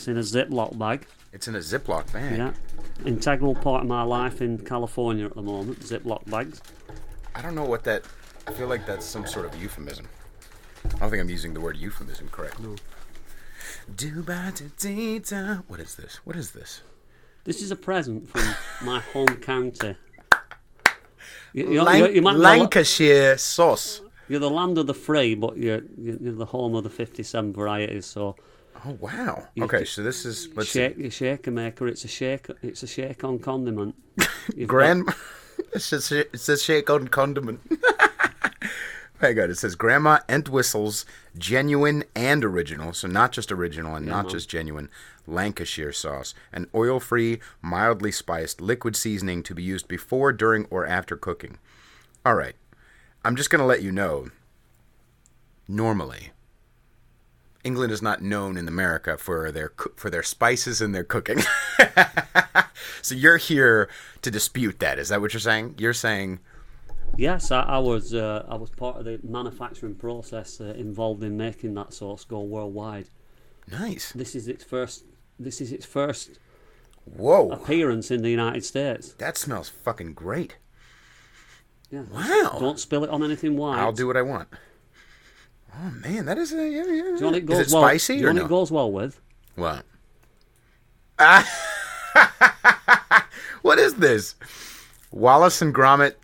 It's in a Ziploc bag. It's in a Ziploc bag. Yeah. Integral part of my life in California at the moment, Ziploc bags. I don't know what that... I feel like that's some sort of euphemism. I don't think I'm using the word euphemism correct. No. What is this? What is this? This is a present from my home county. You might know Lancashire sauce. you're the land of the free, but you're the home of the 57 varieties. So, Oh wow. Okay, so this is your shaker maker. It's a shake on condiment. It says shake on condiment. Hang on, it says Grandma Entwistle's genuine and original, so not just original and not just genuine, Lancashire sauce, an oil-free, mildly spiced liquid seasoning to be used before, during, or after cooking. All right, I'm just going to let you know, normally, England is not known in America for their spices and their cooking. So you're here to dispute that. Is that what you're saying? You're saying... Yes, I was part of the manufacturing process involved in making that sauce go worldwide. Nice. This is its first Whoa. appearance in the United States. That smells fucking great. Yeah. Wow. Don't spill it on anything white. I'll do what I want. Oh man, that is a yeah. Do you want it goes Is it well, spicy do you or want no? it goes well with? What? What is this? Wallace and Gromit,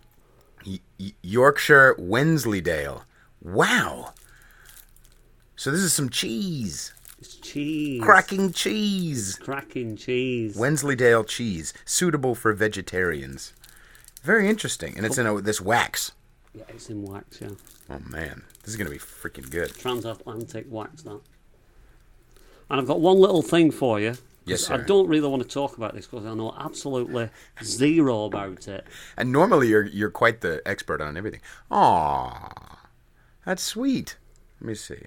Yorkshire Wensleydale. Wow. So this is some cheese. It's cheese. Cracking cheese. Cracking cheese. Wensleydale cheese, suitable for vegetarians. Very interesting. And it's in this wax. Yeah, it's in wax, yeah. Oh man, this is going to be freaking good. Transatlantic wax, that. And I've got one little thing for you. Yes, sir. I don't really want to talk about this because I know absolutely zero about it. And normally you're quite the expert on everything. Aw, that's sweet. Let me see.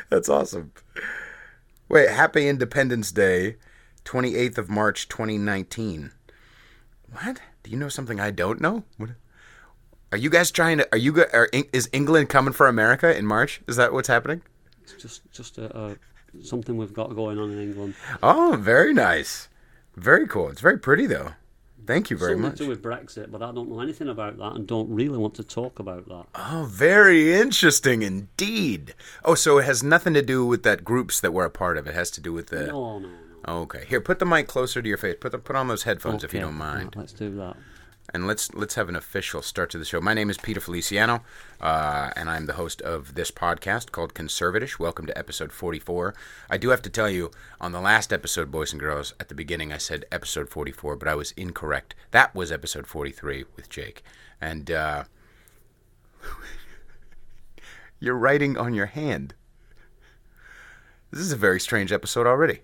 That's awesome. Wait, Happy Independence Day, 28th of March, 2019. What? Do you know something I don't know? What? Are you guys trying to? Is England coming for America in March? Is that what's happening? It's just something we've got going on in England. Oh, very nice. Very cool. It's very pretty, though. Thank you very much. Something to do with Brexit, but I don't know anything about that and don't really want to talk about that. Oh, very interesting indeed. Oh, so it has nothing to do with that groups that we're a part of. It has to do with the... No. Okay. Here, put the mic closer to your face. Put on those headphones if you don't mind. Right, let's do that. And let's have an official start to the show. My name is Peter Feliciano, and I'm the host of this podcast called Conservatish. Welcome to episode 44. I do have to tell you, on the last episode, boys and girls, at the beginning I said episode 44, but I was incorrect. That was episode 43 with Jake. And you're writing on your hand. This is a very strange episode already.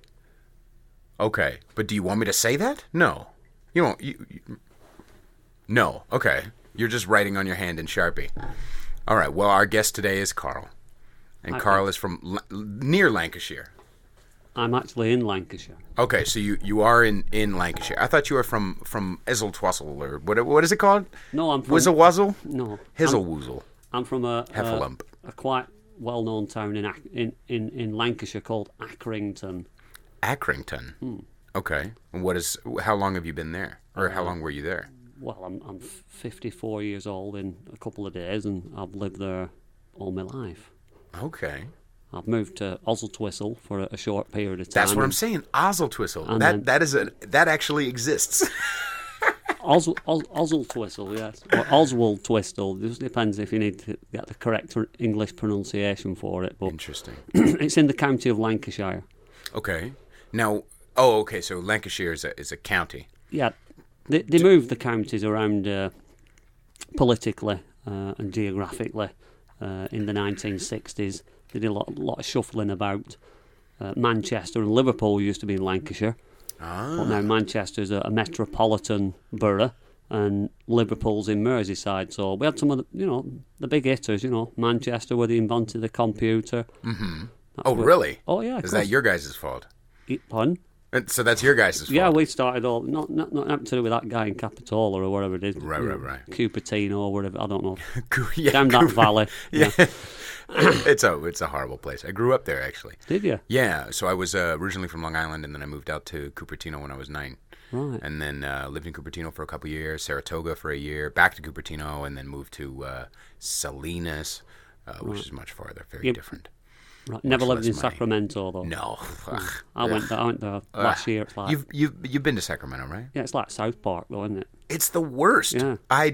Okay, but do you want me to say that? No. You won't... No. Okay. You're just writing on your hand in Sharpie. All right. Well, our guest today is Carl. And Carl is from near Lancashire. I'm actually in Lancashire. Okay. So you are in Lancashire. I thought you were from Izzletwassel or what is it called? No, I'm from... Wizzlewazzle? No. Hizzlewoozle. I'm from a quite well-known town in Lancashire called Accrington. Accrington? Okay. And how long have you been there? Or how long were you there? Well, I'm 54 years old in a couple of days, and I've lived there all my life. Okay. I've moved to Oswaldtwistle for a short period of time. That's what I'm saying, Oswaldtwistle. That actually exists. Oswaldtwistle, yes, or Oswaldtwistle. It just depends if you need to get the correct English pronunciation for it. But interesting. It's in the county of Lancashire. Okay. Now, okay. So Lancashire is a county. Yeah. They moved the counties around politically and geographically in the 1960s. They did a lot of shuffling about. Manchester and Liverpool used to be in Lancashire, but now Manchester's a metropolitan borough and Liverpool's in Merseyside. So we had some of the big hitters. Manchester, where they invented the computer. Mm-hmm. Really? Oh yeah. Is that your guys' fault? Pardon? So that's your guys' fault? Yeah, we started all... Not to do with that guy in Capitola or wherever it is. Right. Cupertino or whatever, I don't know. Yeah, Down that valley. Yeah. It's a horrible place. I grew up there, actually. Did you? Yeah. So I was originally from Long Island, and then I moved out to Cupertino when I was 9. Right. And then lived in Cupertino for a couple years, Saratoga for a year, back to Cupertino, and then moved to Salinas, which is much farther, very different. Right. Never Much lived in less money. Sacramento though. No. I went there last year. It's like You've been to Sacramento, right? yeah, it's like South Park though, isn't it? It's the worst. Yeah. I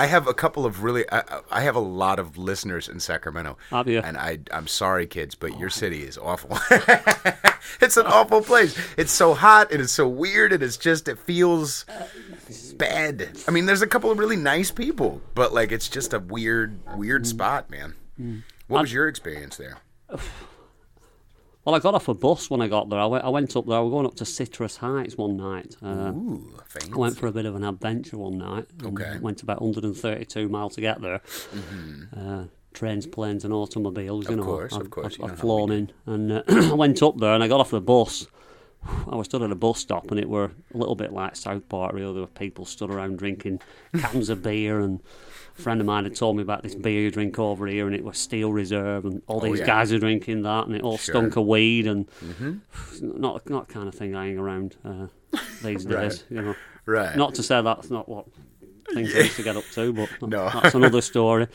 have a couple of really. I have a lot of listeners in Sacramento. Have you? And I'm sorry, kids, but your city is awful. It's an awful place. It's so hot and it's so weird and it feels bad. I mean, there's a couple of really nice people, but like it's just a weird spot, man. What was your experience there? Well, I got off a bus when I got there. I went up there. I was going up to Citrus Heights one night. Ooh, fancy. I went for a bit of an adventure one night. Okay. Went about 132 miles to get there. Trains, planes, and automobiles. Of course. I've flown in, and I went up there, and I got off the bus. I was stood at a bus stop, and it were a little bit like South Park. Really, there were people stood around drinking cans of beer, and a friend of mine had told me about this beer you drink over here, and it was Steel Reserve, and all these guys are drinking that, and it all stunk of weed, and not the kind of thing I hang around these days. You know, Right. Not to say that's not what things I used to get up to, but No. that's another story.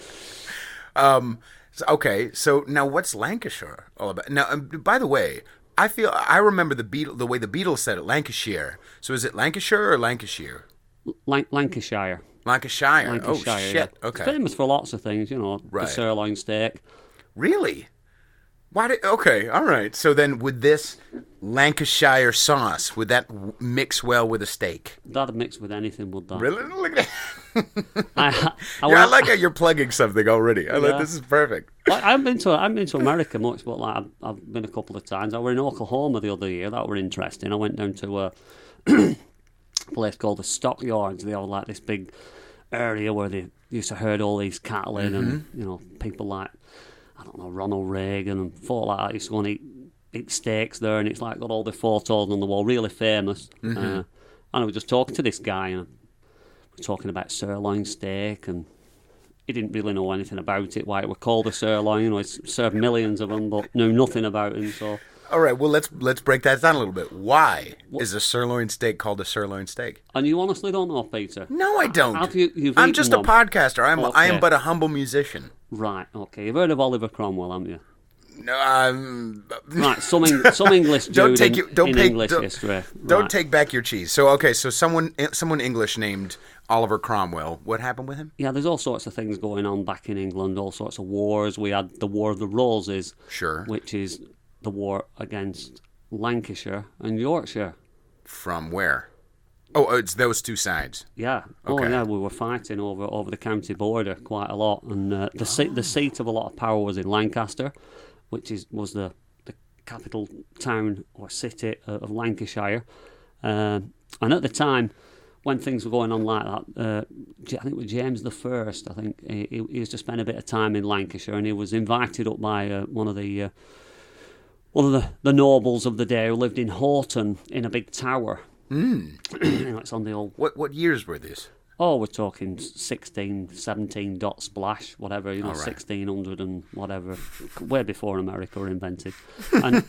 Okay, so now what's Lancashire all about? Now, by the way, I remember the way the Beatles said it, Lancashire. So is it Lancashire or Lancashire? Lancashire. Lancashire. Oh shit. Yeah. Okay. It's famous for lots of things, you know, Right. the sirloin steak. Really? Okay, all right. So then would this Lancashire sauce, would that mix well with a steak? That'd mix with anything, would that? Really? Look at that. I like how you're plugging something already. This is perfect. Well, I haven't been to America much, but like I've been a couple of times. I were in Oklahoma the other year. That were interesting. I went down to a place called the Stockyards. They have like this big area where they used to herd all these cattle in, and you know, people like, I don't know, Ronald Reagan and folk like that used to go and eat steaks there, and it's like got all the photos on the wall, really famous. And I was just talking to this guy, and we're talking about sirloin steak, and he didn't really know anything about it, why it was called a sirloin. You know, he's served millions of them, but knew nothing about him. So, all right, well let's break that down a little bit. Why is a sirloin steak called a sirloin steak? And you honestly don't know, Peter? No, I don't. You've I'm eaten just one? a podcaster. I am Okay. but a humble musician. Right. Okay. You've heard of Oliver Cromwell, haven't you? No, Right. Some English dude in English history. Don't Right. take back your cheese. So okay, so someone English named Oliver Cromwell. What happened with him? Yeah, there's all sorts of things going on back in England, all sorts of wars. We had the War of the Roses, Sure. which is the war against Lancashire and Yorkshire. From where? Oh, it's those two sides. Yeah. Okay. Oh, yeah. We were fighting over the county border quite a lot, and the seat of a lot of power was in Lancaster, which was the capital town or city of Lancashire. And at the time, when things were going on like that, I think it was James the First. I think he used to spend a bit of time in Lancashire, and he was invited up by one of the nobles of the day who lived in Horton in a big tower. You know, it's on the old. What years were these? Oh, we're talking 16, 17 dot splash, whatever, you know, All right. 1600 and whatever, way before America were invented. And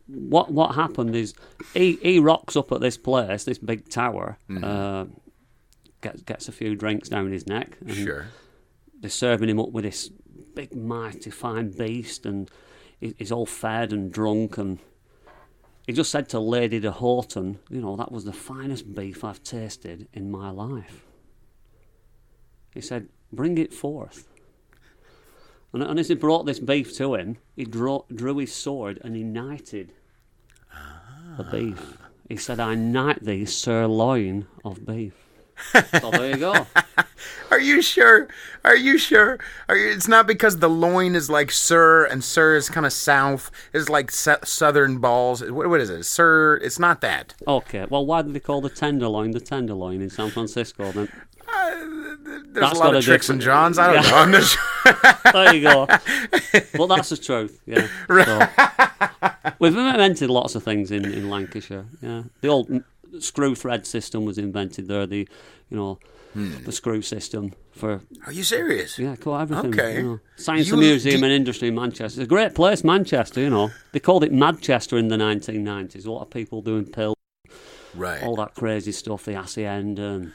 what happened is he rocks up at this place, this big tower, gets a few drinks down his neck. And Sure. they're serving him up with this big, mighty, fine beast, and he's all fed and drunk, and he just said to Lady de Horton, you know, that was the finest beef I've tasted in my life. He said, bring it forth. And as he brought this beef to him, he drew his sword and he knighted the beef. He said, I knight thee sirloin of beef. So there you go. Are you sure? It's not because the loin is like sir, and sir is kind of south. It's like southern balls. What is it? Sir, it's not that. Okay, well, why did they call the tenderloin in San Francisco then? There's a lot of tricks and Johns. I don't know. I'm just There you go. Well, that's the truth, yeah. So, we've invented lots of things in Lancashire, yeah. The old screw thread system was invented there. the screw system for. Are you serious? Yeah, cool, everything. Okay. You know. Science and Museum and Industry in Manchester. It's a great place, Manchester, you know. They called it Madchester in the 1990s. A lot of people doing pills. Right. All that crazy stuff, the acid end, and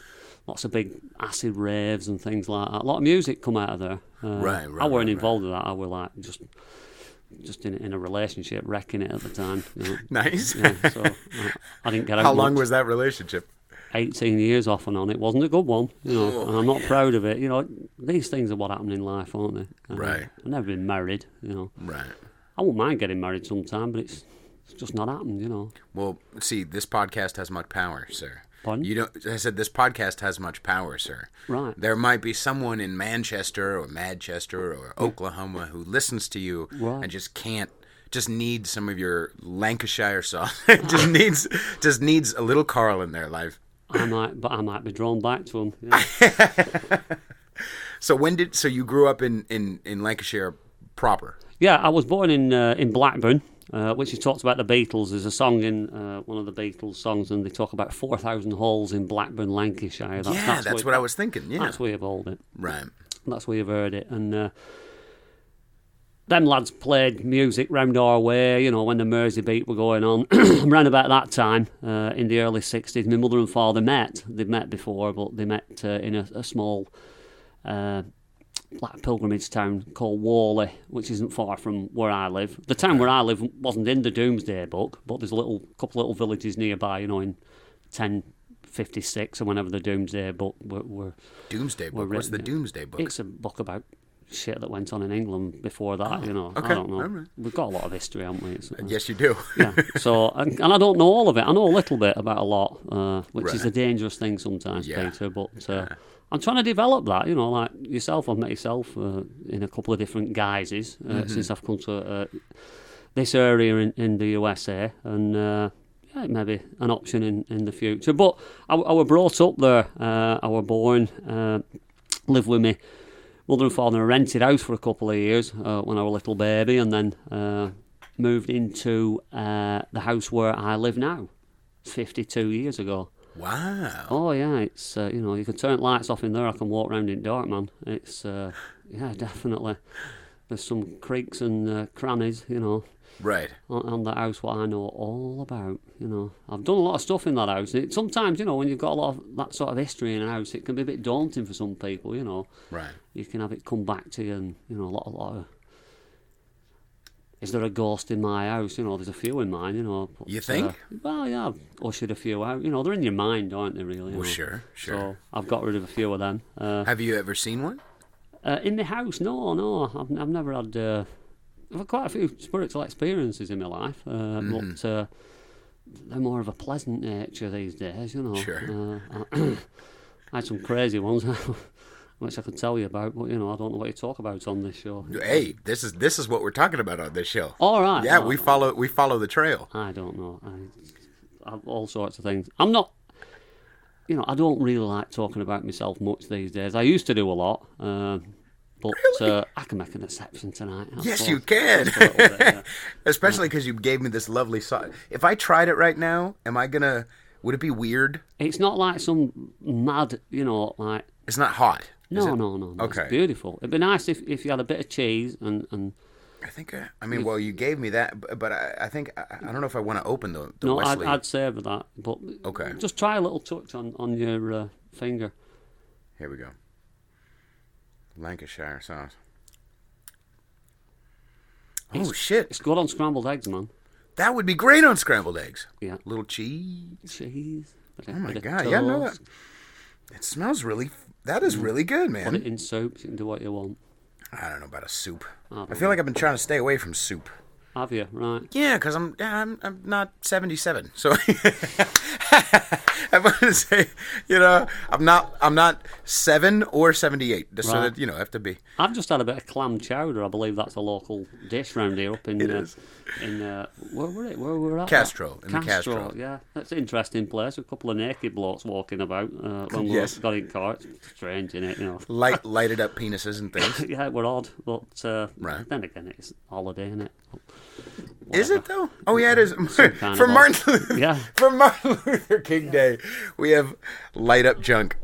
lots of big acid raves and things like that. A lot of music come out of there. Right. I weren't involved with that. I was like just in a relationship, wrecking it at the time. You know. Nice. Yeah, so I didn't get out. How long much. was that relationship? 18 years off and on. It wasn't a good one, you know, and I'm not proud of it. You know, these things are what happen in life, aren't they? Right. I've never been married, you know. Right. I wouldn't mind getting married sometime, but it's just not happened, you know. Well, see, this podcast has much power, sir. Pardon? You don't. I said this podcast has much power, sir. Right. There might be someone in Manchester or Madchester or Oklahoma who listens to you and just needs some of your Lancashire sauce. just needs a little Carl in their life. I might be drawn back to him. Yeah. So you grew up in Lancashire proper? Yeah, I was born in Blackburn, which he talks about the Beatles. There's a song in one of the Beatles songs, and they talk about 4,000 halls in Blackburn, Lancashire. That's what I was thinking. Yeah, that's where you've heard it. Right. That's where you've heard it, and them lads played music round our way, you know, when the Mersey beat were going on. Around about that time, in the early 60s, my mother and father met. They'd met before, but they met in a small black pilgrimage town called Wallace, which isn't far from where I live. The town where I live wasn't in the Doomsday Book, but there's a couple little villages nearby, you know, in 1056 or whenever the Doomsday Book were Doomsday Book? What's the Doomsday Book? It's a book about shit that went on in England before that, you know. Okay. I don't know. Right. We've got a lot of history, haven't we? Yes, you do. Yeah. So, and I don't know all of it. I know a little bit about a lot, which is a dangerous thing sometimes, Peter. But I'm trying to develop that, you know, like yourself. I've met yourself in a couple of different guises since I've come to this area in the USA, and it may be an option in the future. But I was brought up there. I was born, lived with me mother and father in a rented house for a couple of years when I was a little baby, and then moved into the house where I live now 52 years ago. Wow. Oh, yeah, it's, you know, you can turn lights off in there, I can walk around in dark, man. It's, yeah, definitely. There's some creaks and crannies, you know. Right. On that house, what I know all about, you know. I've done a lot of stuff in that house. Sometimes, you know, when you've got a lot of that sort of history in a house, it can be a bit daunting for some people, you know. Right. You can have it come back to you, and, you know, a lot of... Is there a ghost in my house? You know, there's a few in mine, you know. But, you think? Well, yeah, I've ushered a few out. You know, they're in your mind, aren't they, really? Well, sure. So I've got rid of a few of them. Have you ever seen one? In the house? No. I've never had... I've had quite a few spiritual experiences in my life, but they're more of a pleasant nature these days, you know. Sure. I had some crazy ones, which I could tell you about, but, you know, I don't know what you talk about on this show. Hey, this is what we're talking about on this show. All right. Yeah, we follow the trail. I don't know. I have all sorts of things. I'm not... You know, I don't really like talking about myself much these days. I used to do a lot, but really? I can make an exception tonight. Yes, you can. Bit, yeah. Especially because you gave me this lovely song. If I tried it right now, would it be weird? It's not like some mad, you know, like... It's not hot. No. Okay. It's beautiful. It'd be nice if you had a bit of cheese and I think, well, you gave me that, but I think, I don't know if I want to open the no, Wesley. I'd savour that, but okay. Just try a little touch on your finger. Here we go. Lancashire sauce. Shit. It's good on scrambled eggs, man. That would be great on scrambled eggs. Yeah. Little cheese. Oh my God. Yeah, no, it smells really, that is really good, man. Put it in soup, you can do what you want. I don't know about a soup. I feel know. like I've been trying to stay away from soup. Have you? Right. Yeah, because I'm not 77, so I want to say, you know, I'm not 7 or 78. Right. So that, you know, I have to be. I've just had a bit of clam chowder. I believe that's a local dish round here up in. It is. Where we're at? Castro. In Castro. Yeah, that's an interesting place. A couple of naked blokes walking about when we got in carts. Strange, innit? You know. Lighted up penises and things. Yeah, we're odd, but right. Then again, it's holiday, innit? Is it though? Oh yeah, it is. Kind For of Martin Luther, yeah. for Martin Luther King Day, we have light up junk.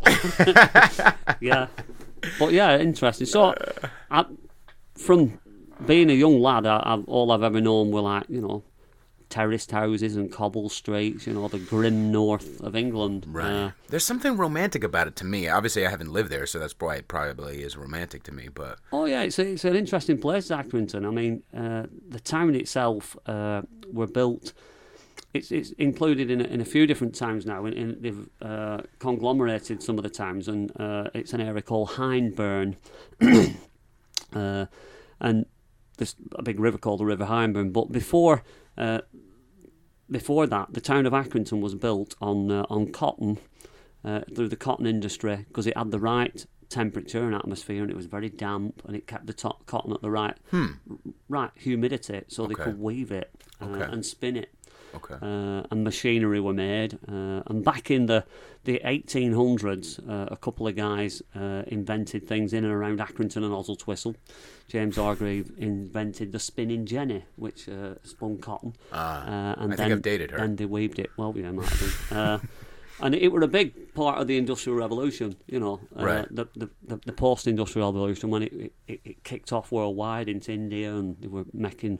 Yeah. But yeah, interesting. So, from being a young lad, all I've ever known were like, terraced houses and cobble streets, the grim north of England. Right. There's something romantic about it to me. Obviously, I haven't lived there, so that's why it probably is romantic to me. But yeah, it's an interesting place, Accrington. I mean, the town itself were built. It's included in a few different towns now. They've conglomerated some of the towns, and it's an area called Hyndburn, and there's a big river called the River Hyndburn. But before that, the town of Accrington was built on cotton through the cotton industry because it had the right temperature and atmosphere, and it was very damp, and it kept the cotton at the right humidity, so they could weave it and spin it. Okay. And machinery were made. And back in the 1800s, a couple of guys invented things in and around Accrington and Oswestwhistle. James Hargreave invented the spinning jenny, which spun cotton. And I think I've dated her. Then they weaved it. Well, yeah, might have been. And it were a big part of the Industrial Revolution, right. the post-industrial revolution, when it kicked off worldwide into India, and they were making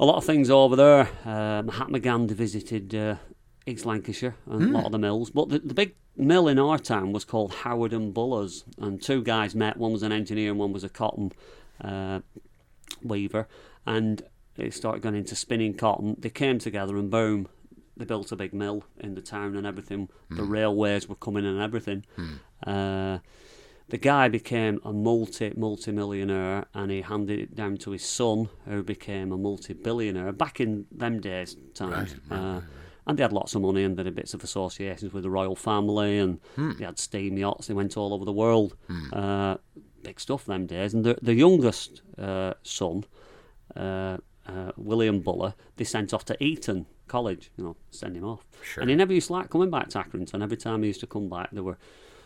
a lot of things over there. Mahatma Gandhi visited East Lancashire and a lot of the mills. But the big mill in our town was called Howard and Buller's, and two guys met. One was an engineer and one was a cotton weaver. And they started going into spinning cotton. They came together and boom, they built a big mill in the town and everything. The railways were coming and everything. The guy became a multi-millionaire, and he handed it down to his son, who became a multi-billionaire back in them days times. Right. And they had lots of money, and they had bits of associations with the royal family, and they had steam yachts. They went all over the world. Big stuff them days. And the youngest son, William Buller, they sent off to Eton College, send him off. Sure. And he never used to like coming back to Accrington. Every time he used to come back, there were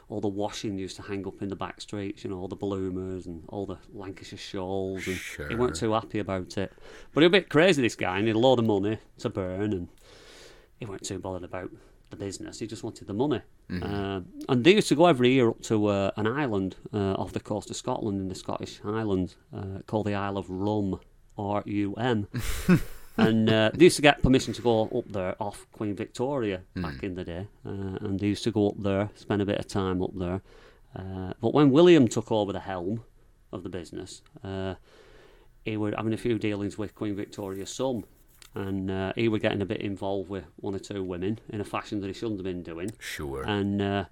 all the washing used to hang up in the back streets, all the bloomers and all the Lancashire shawls, and sure. He weren't too happy about it. But he was a bit crazy, this guy, and he had a load of money to burn, and he weren't too bothered about the business. He just wanted the money. And they used to go every year up to an island off the coast of Scotland in the Scottish Highlands called the Isle of Rum, R-U-M. And they used to get permission to go up there off Queen Victoria back in the day. And they used to go up there, spend a bit of time up there. But when William took over the helm of the business, he was having a few dealings with Queen Victoria's son. And he was getting a bit involved with one or two women in a fashion that he shouldn't have been doing. Sure. And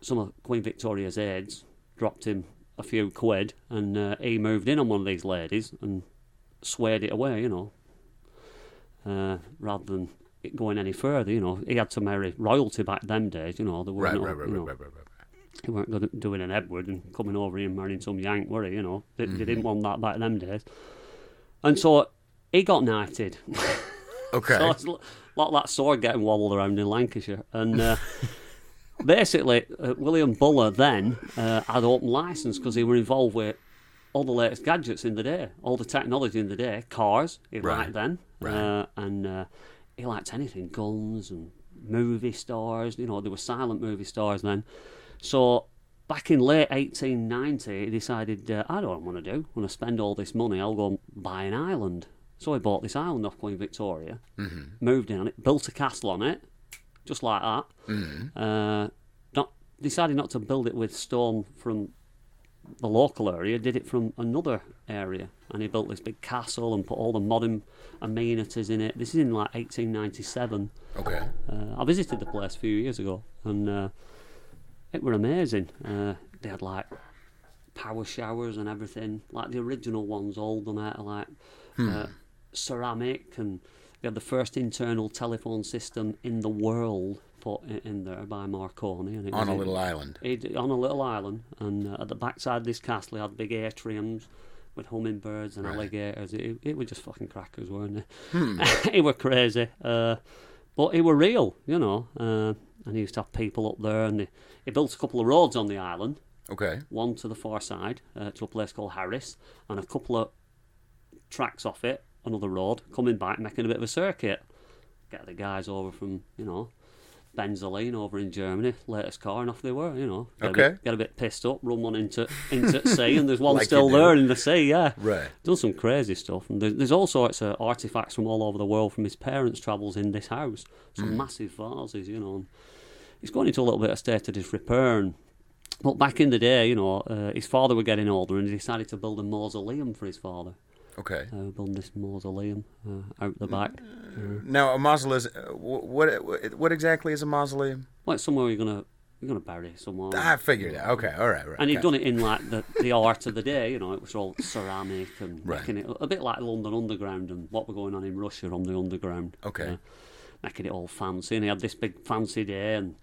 some of Queen Victoria's aides dropped him a few quid, and he moved in on one of these ladies and swayed it away, rather than it going any further. He had to marry royalty back them days. There were Right. He weren't doing an Edward and coming over here and marrying some Yank, were he? They didn't want that back them days. And so he got knighted. Okay. So it's a lot of that sword getting wobbled around in Lancashire. And basically, William Buller then had open licence because he were involved with all the latest gadgets in the day, all the technology in the day, cars, he liked then. Right. And he liked anything, guns and movie stars. There were silent movie stars then. So back in late 1890, he decided, I don't want to do. I want to spend all this money. I'll go and buy an island. So he bought this island off Queen Victoria, moved in on it, built a castle on it, just like that. Decided not to build it with stone from the local area, did it from another area, and he built this big castle and put all the modern amenities in it. This is in like 1897. Okay. I visited the place a few years ago, and it were amazing. They had like power showers and everything, like the original ones, all done out of like ceramic, and they had the first internal telephone system in the world put in there by Marconi. And it on a little island. On a little island, and at the backside of this castle, they had big atriums with hummingbirds and alligators. It were just fucking crackers, weren't they? It were crazy, but it were real, and he used to have people up there, and he built a couple of roads on the island. Okay. One to the far side, to a place called Harris, and a couple of tracks off it another road, coming back, making a bit of a circuit. Get the guys over from, Benzaline over in Germany, latest car, and off they were, Get a bit pissed up, run one into sea, and there's one Like still you do. there in the sea, yeah. Right. Done some crazy stuff. And there's all sorts of artefacts from all over the world from his parents' travels in this house. Some massive vases, and it's going into a little bit of state of disrepair. But back in the day, his father was getting older, and he decided to build a mausoleum for his father. Okay. Building this mausoleum out the back. Now, a mausoleum. What exactly is a mausoleum? Well, it's somewhere you're gonna bury someone. I figured it. Okay, all right. And he'd done it in like the art of the day, it was all ceramic and Right. making it a bit like London Underground and what were going on in Russia on the Underground. Okay. Making it all fancy, and he had this big fancy day, and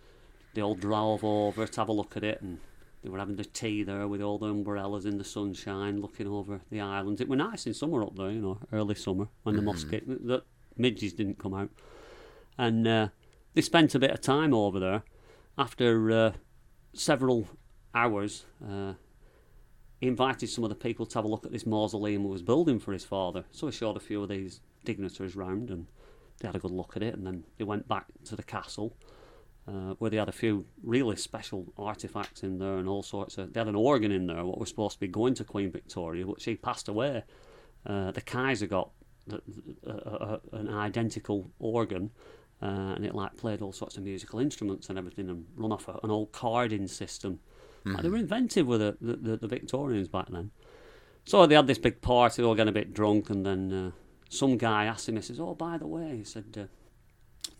they all drove over to have a look at it, and they were having the tea there with all the umbrellas in the sunshine, looking over the islands. It was nice in summer up there, early summer when the midges didn't come out, and they spent a bit of time over there. After several hours, he invited some of the people to have a look at this mausoleum he was building for his father. So he showed a few of these dignitaries round, and they had a good look at it, and then they went back to the castle, where they had a few really special artefacts in there and all sorts of... They had an organ in there, what was supposed to be going to Queen Victoria, but she passed away. The Kaiser got an identical organ, and it played all sorts of musical instruments and everything, and run off an old carding system. They were inventive with the Victorians back then. So they had this big party, they all getting a bit drunk, and then some guy asked him, he says, "Oh, by the way," he said,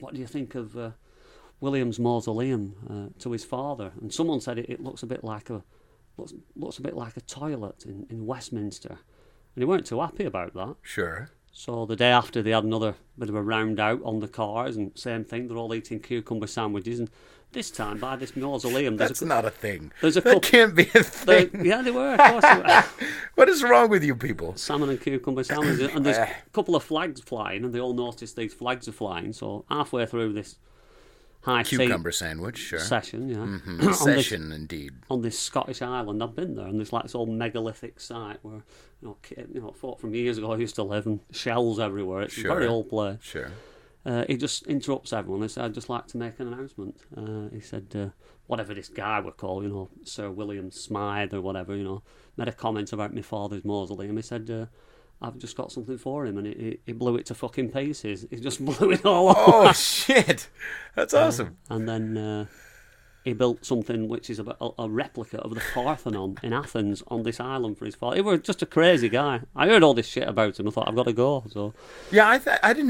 "what do you think of William's mausoleum to his father?" And someone said it looks a bit like a toilet in Westminster, and he weren't too happy about that. Sure. So the day after, they had another bit of a round out on the cars, and same thing, they're all eating cucumber sandwiches, and this time by this mausoleum... That's not a thing. There's a that can't be a thing. Yeah, they were, of course they were. What is wrong with you people? Salmon and cucumber sandwiches, and there's a couple of flags flying, and they all notice these flags are flying, so halfway through this high cucumber sandwich, sure. Session, yeah. Mm-hmm. Session, indeed. On this Scottish island, I've been there, and there's this old megalithic site where, folk from years ago used to live, and shells everywhere. It's a very old place. Sure. He just interrupts everyone. He said, "I'd just like to make an announcement." He said, whatever this guy would call, Sir William Smythe or whatever, made a comment about my father's mausoleum. He said, "I've just got something for him," and he blew it to fucking pieces. He just blew it all over. Oh, shit. That's awesome. And then he built something which is a replica of the Parthenon in Athens on this island for his father. He was just a crazy guy. I heard all this shit about him. I thought, I've got to go. So yeah, I didn't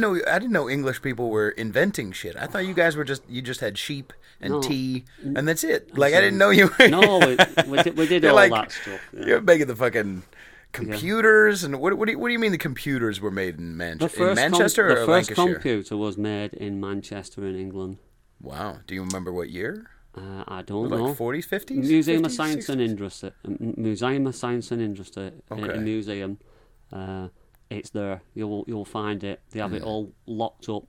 know English people were inventing shit. I thought you guys were just had sheep and tea, and that's it. Like, I didn't know you were... No, we did all that stuff. Yeah. You're making the fucking... computers, and what do you mean the computers were made in Manchester or Lancashire? The first computer was made in Manchester in England. Wow. Do you remember what year? I don't know. Like 40s, 50s? Museum 50s, of Science 60s? and Industry. Museum of Science and Industry. Okay. Museum. It's there. You'll find it. They have it all locked up.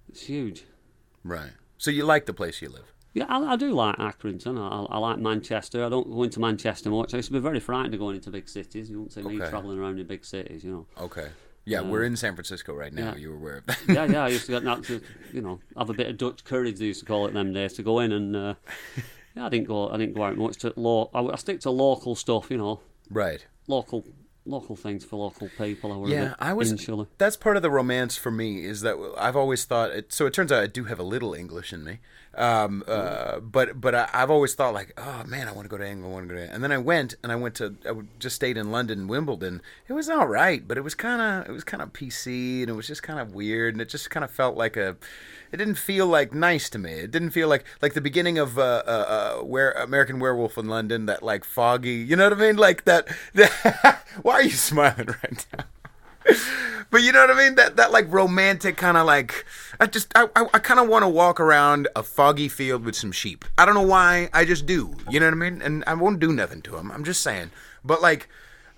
It's huge. Right. So you like the place you live? Yeah, I do like Accrington. I like Manchester. I don't go into Manchester much. I used to be very frightened of going into big cities. You won't see me travelling around in big cities, Okay. Yeah, we're in San Francisco right now. Yeah. You were aware of that? yeah. I used to have a bit of Dutch courage, they used to call it them days, to go in and I didn't go out much to I stick to local stuff, Right. Local things for local people. Insular. That's part of the romance for me, is that I've always thought so it turns out I do have a little English in me, but I've always thought, like, oh man, I want to go to England, and then I just stayed in London and Wimbledon. It was all right, but it was kind of PC, and it was just kind of weird, and it just kind of felt like it didn't feel like nice to me. It didn't feel like the beginning of American Werewolf in London, that like foggy, you know what I mean? Like that why are you smiling right now? But you know what I mean? That like romantic kind of like, I kind of want to walk around a foggy field with some sheep. I don't know why, I just do. You know what I mean? And I won't do nothing to them. I'm just saying. But like,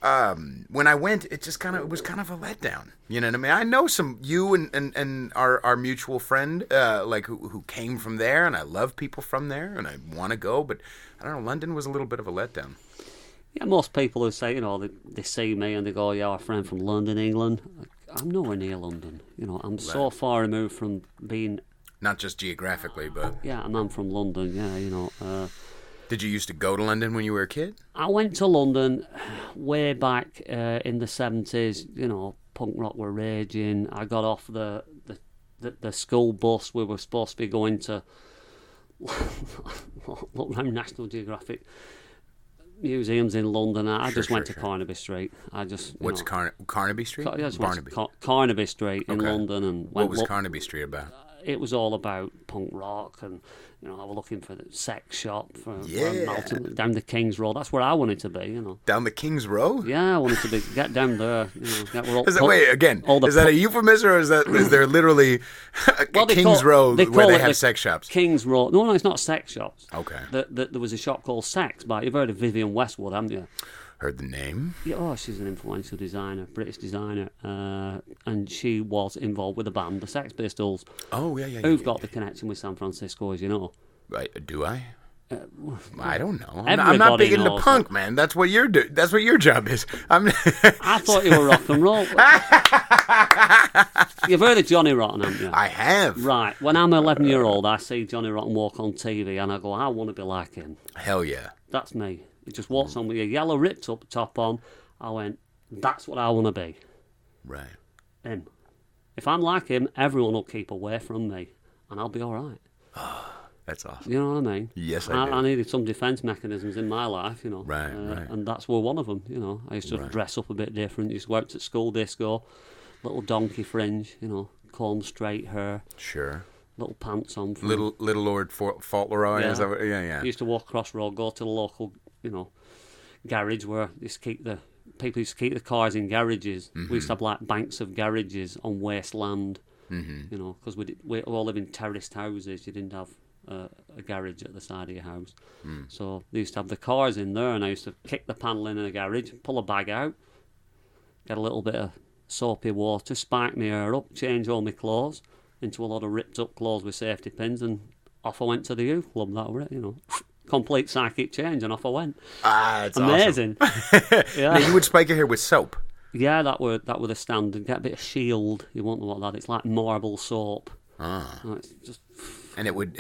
when I went, it was kind of a letdown. You know what I mean? I know you and our mutual friend, like who came from there, and I love people from there, and I want to go, but I don't know, London was a little bit of a letdown. Yeah, most people who say, they see me and they go, yeah, our friend from London, England. I'm nowhere near London. I'm so far removed from being... Not just geographically, but... Yeah, I'm from London, yeah, Did you used to go to London when you were a kid? I went to London way back in the 70s, punk rock were raging. I got off the school bus. We were supposed to be going to look around National Geographic museums in London. I just went to Carnaby Street. What's Carnaby Street? Barnaby. Carnaby Street in London. And what was Carnaby Street about? It was all about punk rock, and I was looking for the sex shop down the King's Road. That's where I wanted to be. Down the King's Road? Yeah, I wanted to get down there. Is that a euphemism, or is there literally King's Road where they have sex shops? King's Road. No, it's not sex shops. Okay. There was a shop called Sex, but you've heard of Vivienne Westwood, haven't you? Heard the name? Yeah, she's an influential designer, British designer, and she was involved with the band, the Sex Pistols. Oh, yeah. Who've got the connection with San Francisco, as you know. Right? Do I? I don't know. I'm not big into punk, man. That's what you're doing. That's what your job is. I thought you were rock and roll. You've heard of Johnny Rotten, haven't you? I have. Right. When I'm 11-year-old, I see Johnny Rotten walk on TV, and I go, I want to be like him. Hell yeah. That's me. He just walks on with a yellow ripped up top on. I went, that's what I want to be. Right. Him. If I'm like him, everyone will keep away from me, and I'll be all right. That's awesome. You know what I mean? Yes, I do. I needed some defence mechanisms in my life, Right. And that's one of them, I used to dress up a bit different. Used to go out to school disco, little donkey fringe, comb straight hair. Sure. Little pants on. Little Lord Fauntleroy. Yeah. Yeah. I used to walk across the road, go to the local, garage where people used to keep the cars in garages. Mm-hmm. We used to have like banks of garages on wasteland, because we all live in terraced houses. You didn't have a garage at the side of your house. So they used to have the cars in there, and I used to kick the panel in the garage, pull a bag out, get a little bit of soapy water, spike my hair up, change all my clothes into a lot of ripped up clothes with safety pins, and off I went to the youth club. That was it, complete psychic change, and off I went. It's amazing. Awesome. Yeah. Now, you would spike your hair with soap. Yeah, that were the standard. Get a bit of Shield. You won't know what that is. It's like marble soap. It's just. What would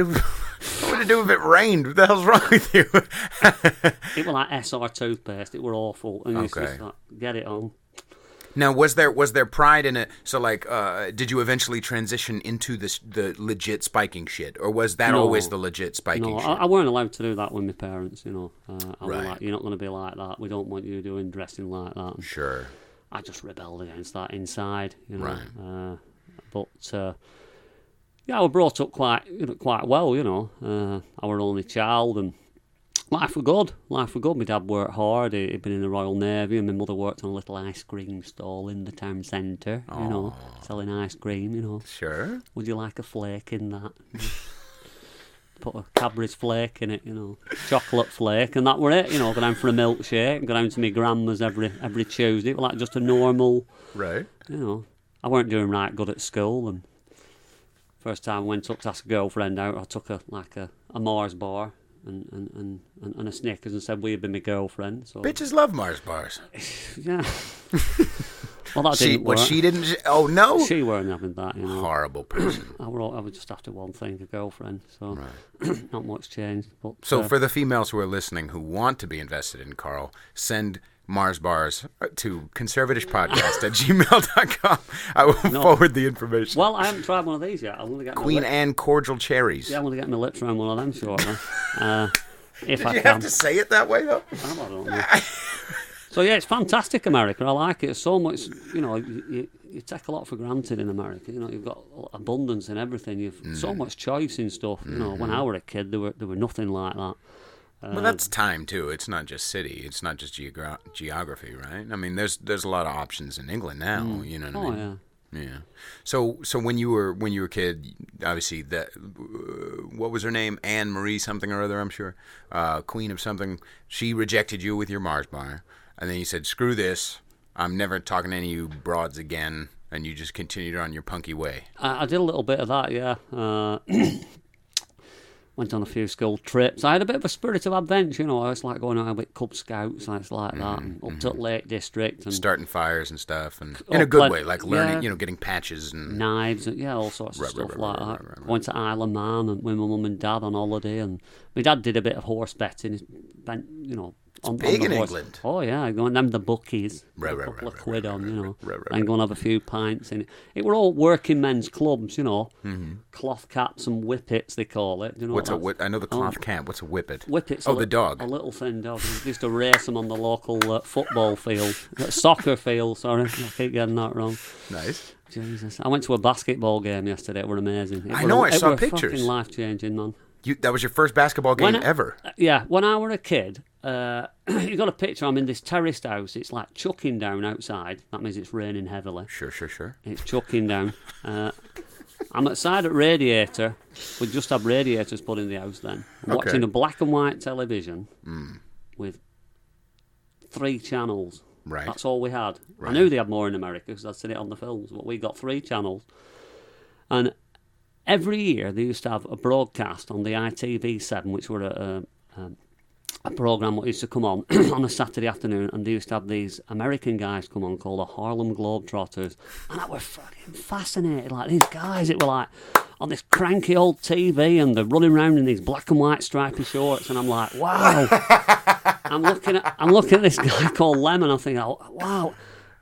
it do if it rained? What the hell's wrong with you? It was like SR toothpaste. It were awful. And it's just like, get it on. Now, was there pride in it? So, like, did you eventually transition into the legit spiking shit, or was that always the legit spiking shit? I weren't allowed to do that with my parents. I was Right. like, you're not going to be like that. We don't want you dressing like that. And Sure. I just rebelled against that inside. Right. But I was brought up quite well. I was only child, and life was good. My dad worked hard. He'd been in the Royal Navy, and my mother worked on a little ice cream stall in the town centre. Selling ice cream. Sure. Would you like a flake in that? Put a Cadbury's flake in it, chocolate flake, and that were it. Go down for a milkshake, go down to my grandma's every Tuesday. It was like just a normal. Right. I weren't doing right good at school, and first time I went up to ask a girlfriend out, I took a Mars bar and a Snickers and said, will you be my girlfriend? So bitches love Mars bars. Yeah. Well, that didn't work. She didn't. Oh no. She weren't having that. Horrible person. I was just after one thing, a girlfriend. So not much changed. But so for the females who are listening who want to be invested in Carl, send Mars bars to conservatishpodcast@gmail.com. I will forward the information. Well, I haven't tried one of these yet. I'm going to get Queen Anne cordial cherries. Yeah, I'm going to get my lips around one of them shortly. If Did I you can. have to say it that way though? I don't know. So yeah, it's fantastic, America. I like it. It's so much. You take a lot for granted in America. You've got abundance in everything. You've so much choice in stuff. When I were a kid, there were nothing like that. Well, that's time too. It's not just city. It's not just geography, right? I mean, there's a lot of options in England now. You know what I mean? Yeah. So when you were a kid, obviously what was her name? Anne Marie something or other, I'm sure. Queen of something. She rejected you with your Mars bar, and then you said, "Screw this! I'm never talking to any of you broads again." And you just continued on your punky way. I did a little bit of that, yeah. Went on a few school trips. I had a bit of a spirit of adventure, It's like going out with Cub Scouts, it's like that, and up to Lake District. And starting fires and stuff, and in a good way, like learning, getting patches and... Knives, and all sorts of stuff like that. Went to Isle of Man and with my mum and dad on holiday, and my dad did a bit of horse betting, on big the in horse. England. Oh yeah, going them the bookies, a couple of quid on, and go and have a few pints in it. It were all working men's clubs, cloth caps and whippets they call it. What's a whip? I know the cloth cap. What's a whippet? Whippets. The dog. A little thin dog. We used to race them on the local football field, soccer field. Sorry, I keep getting that wrong. Nice. Jesus, I went to a basketball game yesterday. It were amazing. I know. I saw pictures. Fucking life changing, man. That was your first basketball game ever? Yeah, when I were a kid, you got a picture. I'm in this terraced house. It's like chucking down outside. That means it's raining heavily. Sure. It's chucking down. I'm outside at radiator. We just had radiators put in the house then. I'm watching a black and white television with 3 channels. Right. That's all we had. Right. I knew they had more in America because I'd seen it on the films, but we got 3 channels. And every year they used to have a broadcast on the ITV7, which were a programme that used to come on on a Saturday afternoon, and they used to have these American guys come on called the Harlem Globetrotters, and I was fucking fascinated. Like, these guys, it were like on this cranky old TV, and they're running around in these black and white stripy shorts, and I'm like, wow. I'm looking at this guy called Lemon, I'm thinking, oh, wow.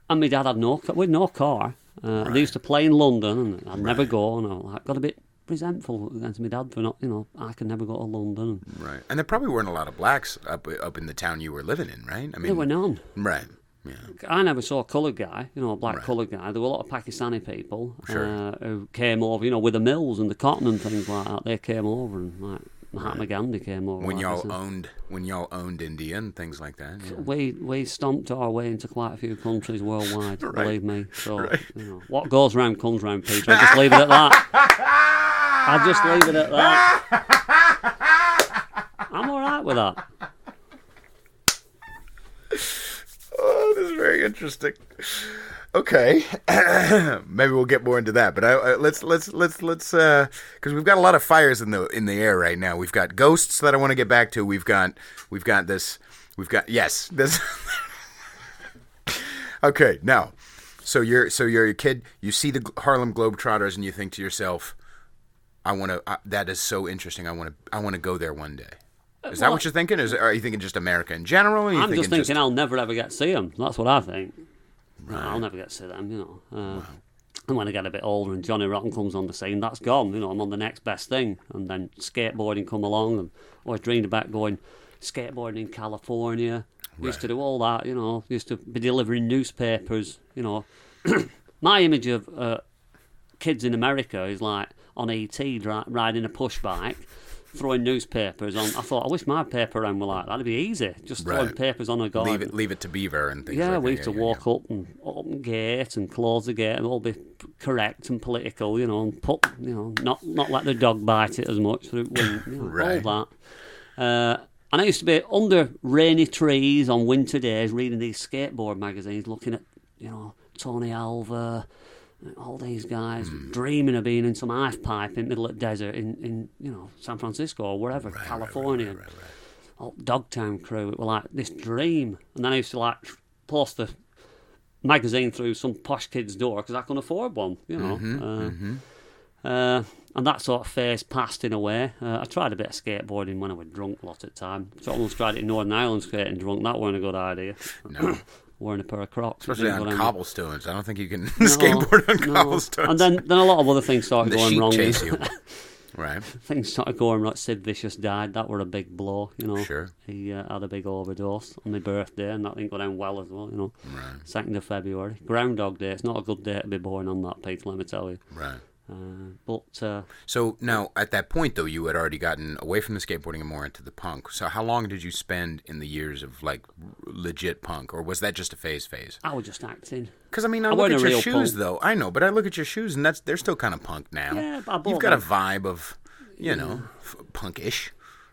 And my dad had no car. Right. They used to play in London, and I'd never go, and I got a bit resentful against my dad for not, I could never go to London. Right. And there probably weren't a lot of blacks up in the town you were living in, right? I mean, there were none. Right. Yeah. I never saw a coloured guy, a black coloured guy. There were a lot of Pakistani people who came over, with the mills and the cotton and things like that. They came over, and like Mahatma Gandhi came over. When y'all owned India and things like that. Yeah. We stomped our way into quite a few countries worldwide, believe me. So what goes round comes round, Peter. I just leave it at that. I'm all right with that. Oh, this is very interesting. Okay, maybe we'll get more into that. But let's because we've got a lot of fires in the air right now. We've got ghosts that I want to get back to. We've got this. Okay, now, so you're a kid. You see the Harlem Globetrotters, and you think to yourself, that is so interesting. I want to go there one day. Is that what you're thinking? Are you thinking just America in general? I'm just thinking I'll never ever get to see them. That's what I think. Right. I'll never get to see them, Wow. And when I get a bit older and Johnny Rotten comes on the scene, that's gone. I'm on the next best thing. And then skateboarding come along, and I always dreamed about going skateboarding in California. Right. Used to do all that, Used to be delivering newspapers, My image of kids in America is like on E.T. riding a push bike, throwing newspapers on. I thought, I wish my paper round were like that. It'd be easy. Just throwing papers on a garden. Leave it to Beaver and things like that. Yeah, we used to walk up and open gate and close the gate and all be correct and political, and put, not let the dog bite it as much so it wouldn't, right. all that. And I used to be under rainy trees on winter days reading these skateboard magazines, looking at, Tony Alva, all these guys dreaming of being in some half pipe in the middle of the desert in San Francisco or wherever, California. Right. All Dogtown crew, it was like this dream. And then I used to post the magazine through some posh kid's door because I couldn't afford one, and that sort of phase passed in a way. I tried a bit of skateboarding when I was drunk a lot of the time. So I almost tried it in Northern Ireland skating drunk. That weren't a good idea. No. Wearing a pair of Crocs. Especially on cobblestones. I don't think you can skateboard on cobblestones. And then a lot of other things started going wrong. Chase you. Right. Things started going wrong. Sid Vicious died. That were a big blow, Sure. He had a big overdose on my birthday, and that didn't go down well as well, Right. 2nd of February. Groundhog Day. It's not a good day to be born on that, Pete, let me tell you. Right. So now, at that point, though, you had already gotten away from the skateboarding and more into the punk. So how long did you spend in the years of, legit punk? Or was that just a phase? I was just acting. Because, I look at your shoes, though. I know, but I look at your shoes, and they're still kind of punk now. Yeah, you've got a vibe of, punkish,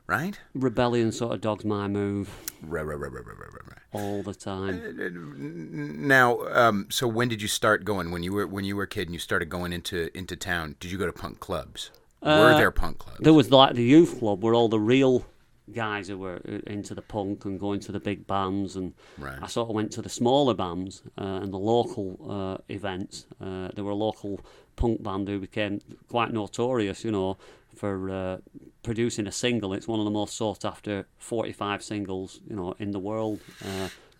right? Rebellion sort of dogs my move. Right. All the time. Now, so when did you start going? When you were a kid and you started going into town, did you go to punk clubs? Were there punk clubs? There was like the youth club where all the real guys who were into the punk and going to the big bands, and Right. I sort of went to the smaller bands and the local events. There were a local punk band who became quite notorious, for producing a single. It's one of the most sought after 45 singles, in the world,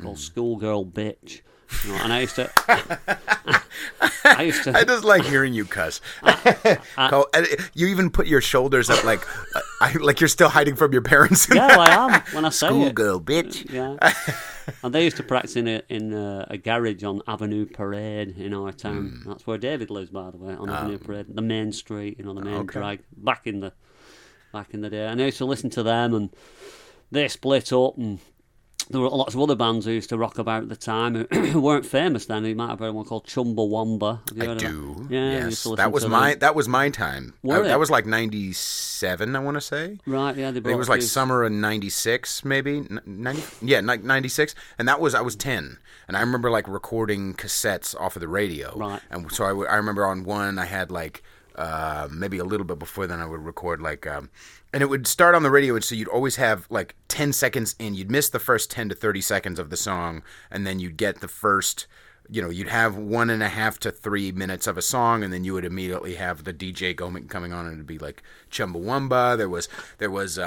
called Schoolgirl Bitch. And I used to. I just like hearing you cuss. You even put your shoulders up like you're still hiding from your parents. Yeah, well, I am when I say Schoolgirl bitch. Yeah. And they used to practice in a garage on Avenue Parade in our town. That's where David lives, by the way, on Avenue Parade, the main street, the main drag. Back in the day, and I used to listen to them, and they split up, and there were lots of other bands who used to rock about at the time who weren't famous then. You might have heard one called Chumbawamba. Have you heard I of do. That? Yeah, yes, that was my time. That was like 97, I want to say. Right, yeah. It was like summer of 96, maybe. 96. And I was 10. And I remember like recording cassettes off of the radio. Right. And so I remember on one I had like maybe a little bit before then I would record like and it would start on the radio, and so you'd always have like 10 seconds in. You'd miss the first 10 to 30 seconds of the song, and then you'd get the first, you'd have 1.5 to 3 minutes of a song, and then you would immediately have the DJ coming on, and it'd be like Chumbawamba. There was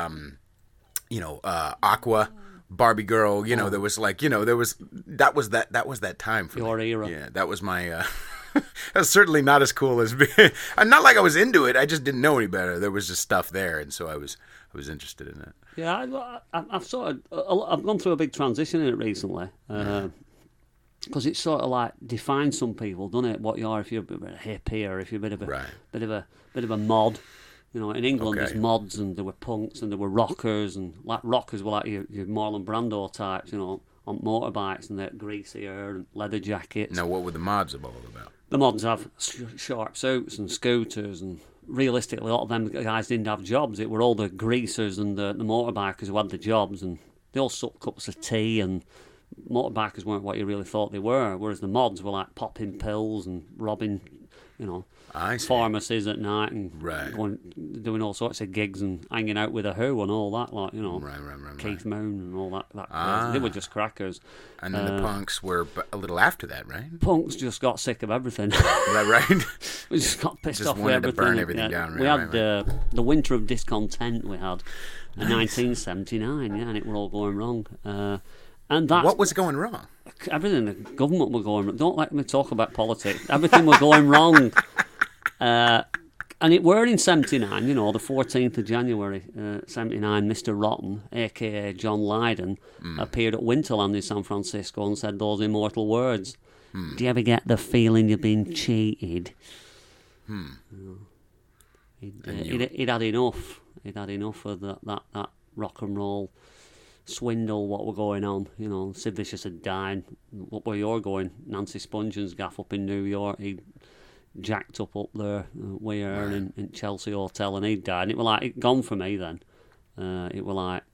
Aqua, Barbie Girl. There was like, that was that time for your me. era. Yeah, that was my. That's certainly not as cool as me. And not like I was into it. I just didn't know any better. There was just stuff there, and so I was interested in it. Yeah, I've gone through a big transition in it recently, because it's sort of like defines some people, doesn't it? What you are, if you're a bit of a hippie, or if you're a bit of a mod. In England, there's mods, and there were punks, and there were rockers, and like rockers were like your Marlon Brando types, on motorbikes, and they're greasy hair and leather jackets. Now, what were the mods all about? The mods have sharp suits and scooters, and realistically, a lot of them guys didn't have jobs. It were all the greasers and the motorbikers who had the jobs, and they all sucked cups of tea, and motorbikers weren't what you really thought they were, whereas the mods were like popping pills and robbing, pharmacies at night, and doing all sorts of gigs and hanging out with a Who and all that, like, Keith Moon and all that. They were just crackers. And then the punks were a little after that, right? Punks just got sick of everything. right. We just got pissed off with wanted everything. to burn everything down. We had the Winter of Discontent. We had in 1979, and it were all going wrong. And that's, what was going wrong? Everything. The government were going wrong. Don't let me talk about politics. Everything were going wrong. And it were in 79, the 14th of January, 79, Mr. Rotten, a.k.a. John Lydon, appeared at Winterland in San Francisco and said those immortal words. Do you ever get the feeling you've been cheated? He'd had enough. He'd had enough of that rock and roll swindle, what were going on. Sid Vicious had died. What were you going? Nancy Spungen gaff up in New York. He jacked up there we are in Chelsea Hotel, and he died, and it was like it gone for me then. It was like,